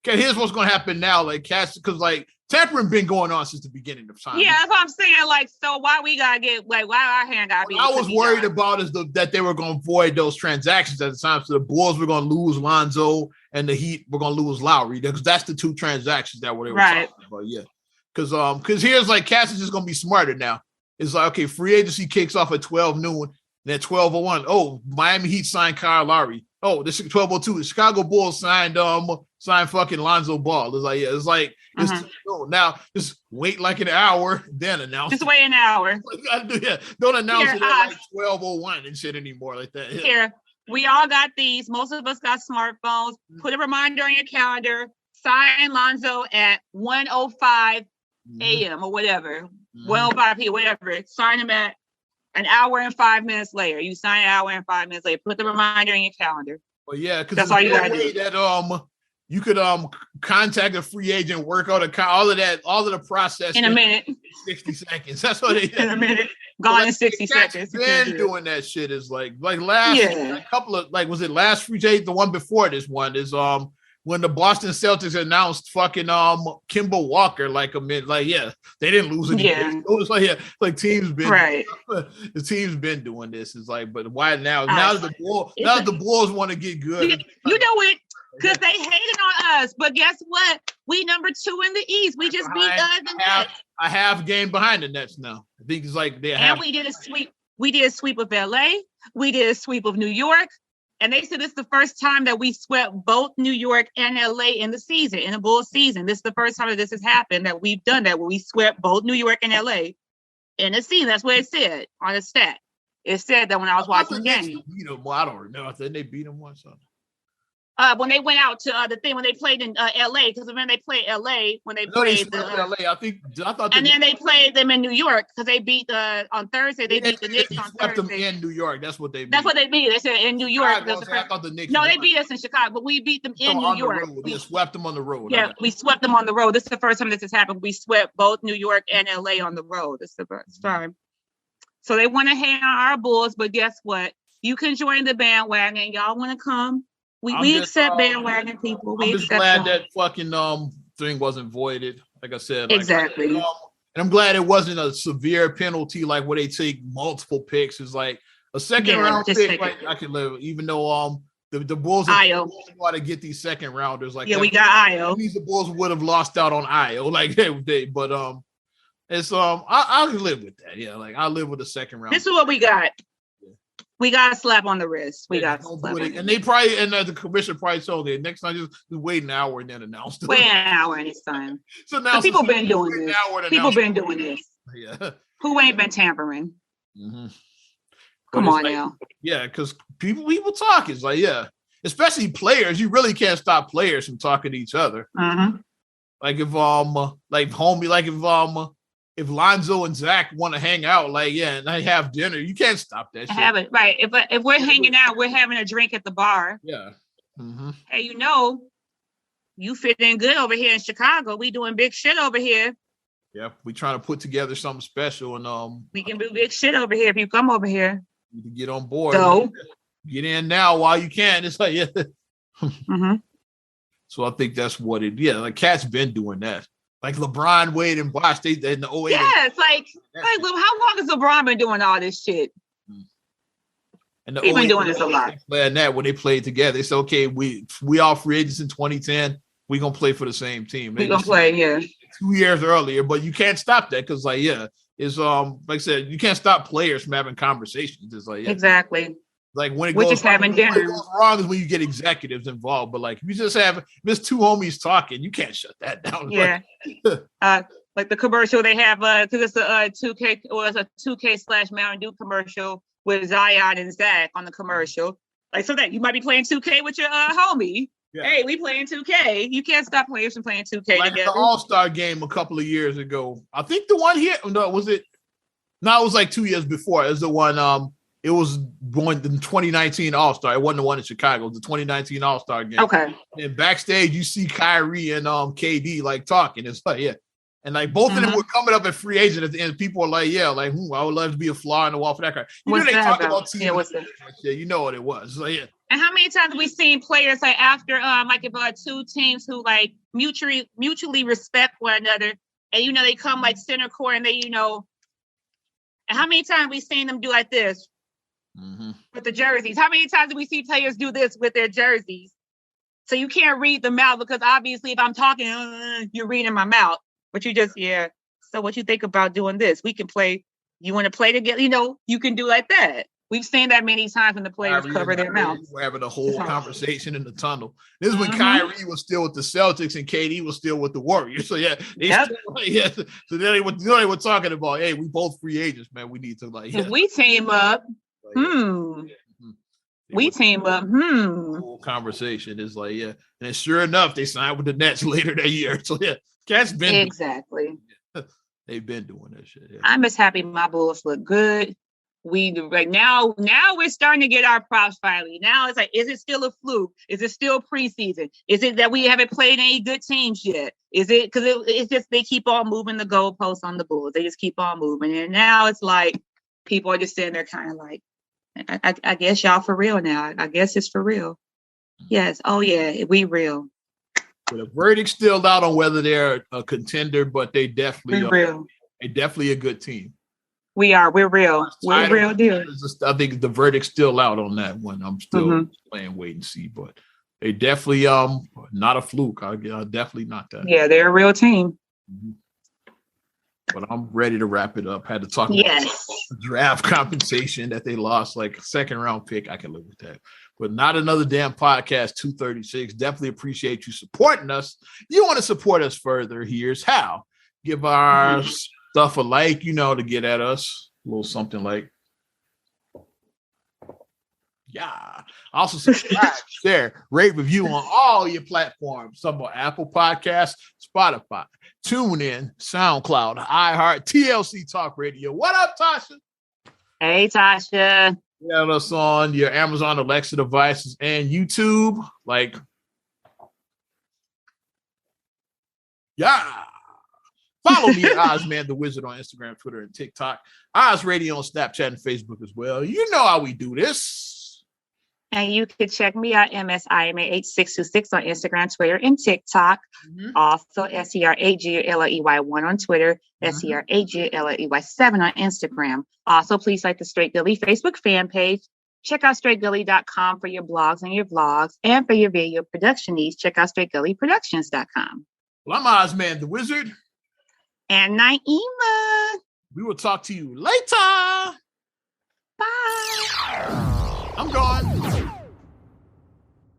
here's what's gonna happen now. Like Cats, because like tampering been going on since the beginning of time. Yeah, that's what I'm saying. Like, so why we gotta get like why our hand gotta be? What I was worried about is that they were going to void those transactions at the time. So the Bulls were going to lose Lonzo and the Heat were going to lose Lowry because that's the two transactions that were talking about. Yeah, because here's like Cass is just going to be smarter now. It's like, okay, free agency kicks off at 12 noon. And at 12:01, oh, Miami Heat signed Kyle Lowry. Oh, this is 12:02. The Chicago Bulls signed fucking Lonzo Ball. It's like, yeah, it's like now just wait like an hour, then announce. Just wait an hour. Don't announce it at like 12:01 and shit anymore like that. Yeah. Here, we all got these. Most of us got smartphones. Put a reminder on your calendar. Sign Lonzo at 1:05 a.m. or whatever. 1:05 p.m. whatever. Sign him at an hour and 5 minutes later. You sign an hour and 5 minutes later. Put the reminder in your calendar. Well, yeah, because that's all you gotta do. That you could contact a free agent, work out all of the process in a minute, 60 seconds. That's what they did. In a minute, gone in 60 seconds. Been doing that shit is like last a couple of was it last free agent? The one before this one is when the Boston Celtics announced fucking Kemba Walker they didn't lose any. Yeah. It was like teams been the team's been doing this. It's like, but why now? Now the Bulls want to get good. You know it, because they hated on us. But guess what? We number 2 in the East. We just beat the Nets. A half game behind the Nets now. I think it's like we did a sweep. We did a sweep of LA. We did a sweep of New York. And they said this is the first time that we swept both New York and LA in the season, in the Bulls season. This is the first time that this has happened, that we've done that, where we swept both New York and LA in the season. That's what it said on the stat. It said that when I was watching the game. Well, I don't remember. I think they beat them once. When they went out to the thing when they played in LA, because when they played LA, when they played LA, I thought, and then they played them in New York because they beat on Thursday. They beat the Knicks on Thursday. Them in New York. That's what they beat. That's what they beat. They said in New York. I thought the Knicks. No, they beat us in Chicago, but we beat them in New York. We swept them on the road. Yeah, we swept them on the road. This is the first time this has happened. We swept both New York and LA on the road. This is the first time. So they want to hang on our Bulls, but guess what? You can join the bandwagon. Y'all want to come? We accept bandwagon people. I'm just glad that fucking thing wasn't voided. Like I said, exactly. And I'm glad it wasn't a severe penalty like where they take multiple picks. It's like a second round pick. Like I can live, even though the Bulls want to get these second rounders. Like we got Io. The Bulls would have lost out on Io. Like but it's I can live with that. Yeah, like I live with a second round. This is what we got. We got a slap on the wrist. And they probably, and the commissioner probably told them next time just wait an hour and then announce it. Wait an hour next time. So now people been doing this. People been doing this. Yeah. Who ain't been tampering? Mm-hmm. Come on now. Yeah, because people talk. It's like, yeah, especially players. You really can't stop players from talking to each other. Mm-hmm. Like if Lonzo and Zach want to hang out, and they have dinner, you can't stop that shit. Have it right. If we're hanging out, we're having a drink at the bar. Yeah. Mm-hmm. Hey, you fit in good over here in Chicago. We doing big shit over here. Yeah, we trying to put together something special, and we can do big shit over here if you come over here. You can get on board. So get in now while you can. It's like mm-hmm. So I think that's what it. Yeah, like Cat's been doing that. Like LeBron, Wade, and Bosh, they in the 08. Yeah, it's like how long has LeBron been doing all this shit? And he's been doing this a lot. And that when they played together, they said, okay, we all free agents in 2010. We gonna play for the same team. We gonna play, 2 years earlier, but you can't stop that because, it's like I said, you can't stop players from having conversations. It's like exactly. Like when it We're goes, just having dinner. When it goes wrong is when you get executives involved. But if you just have there's two homies talking, you can't shut that down. Yeah. Like the commercial they have, because it's a 2K or it's a 2K / Mountain Dew commercial with Zion and Zach on the commercial. Like so that you might be playing 2K with your homie. Yeah. Hey, we playing 2K. You can't stop players from playing 2K like together. The All-Star game a couple of years ago. I think the one here. No, was it? No, it was like 2 years before. It was the one. It was going the 2019 All-Star. It wasn't the one in Chicago. It was the 2019 All-Star game. Okay. And backstage, you see Kyrie and KD talking. It's like, yeah. And like both of them were coming up at free agent at the end. People are like, yeah, like I would love to be a fly on the wall for that guy. You know they talk about team. Yeah, what's that? Yeah, you know what it was. So, yeah. And how many times have we seen players like after like if two teams who like mutually respect one another, and they come like center court and they, and how many times have we seen them do like this with the jerseys? How many times do we see players do this with their jerseys? So you can't read the mouth because obviously if I'm talking, you're reading my mouth. But you just, So what you think about doing this? We can play. You want to play together? You can do like that. We've seen that many times when the players cover their mouths. We're having a whole conversation in the tunnel. This is when Kyrie was still with the Celtics and KD was still with the Warriors. So So then they were talking about, hey, we both free agents, man. We need to if we team up. We team up. Whole conversation is like, and then sure enough, they signed with the Nets later that year. So Cat's been exactly. They've been doing that shit. Yeah. I'm just happy my Bulls look good. We now we're starting to get our props finally. Now it's like, is it still a fluke? Is it still preseason? Is it that we haven't played any good teams yet? Is it because it's just they keep on moving the goalposts on the Bulls? They just keep on moving, and now it's like people are just sitting there kind of like, I guess y'all for real now. I guess it's for real. Yes. Oh yeah, we real. The verdict's still out on whether they're a contender, but they definitely are. They're definitely a good team. We are. We're real. We're real deal. I think the verdict's still out on that one. I'm still playing wait and see, but they definitely not a fluke. I definitely not that. Yeah, they're a real team. But I'm ready to wrap it up. Had to talk about draft compensation that they lost, like a second round pick. I can live with that. But not another damn podcast, 236. Definitely appreciate you supporting us. You want to support us further, here's how. Give our stuff a like, to get at us. A little something like. Yeah. Also subscribe, share, rate, review on all your platforms. Some about Apple Podcasts, Spotify, TuneIn, SoundCloud, iHeart, TLC Talk Radio. What up, Tasha? Hey, Tasha. You have us on your Amazon Alexa devices and YouTube. Follow me at Ozman the Wizard on Instagram, Twitter, and TikTok. Oz Radio on Snapchat and Facebook as well. You know how we do this. And you can check me out, MSIMA8626 on Instagram, Twitter, and TikTok. Also, SERAGLEY1 on Twitter, SERAGLEY7 on Instagram. Also, please like the Straight Gully Facebook fan page. Check out straightgully.com for your blogs and your vlogs. And for your video production needs, check out straightgullyproductions.com. Well, I'm Ozman the Wizard. And Naima. We will talk to you later. Bye. I'm gone.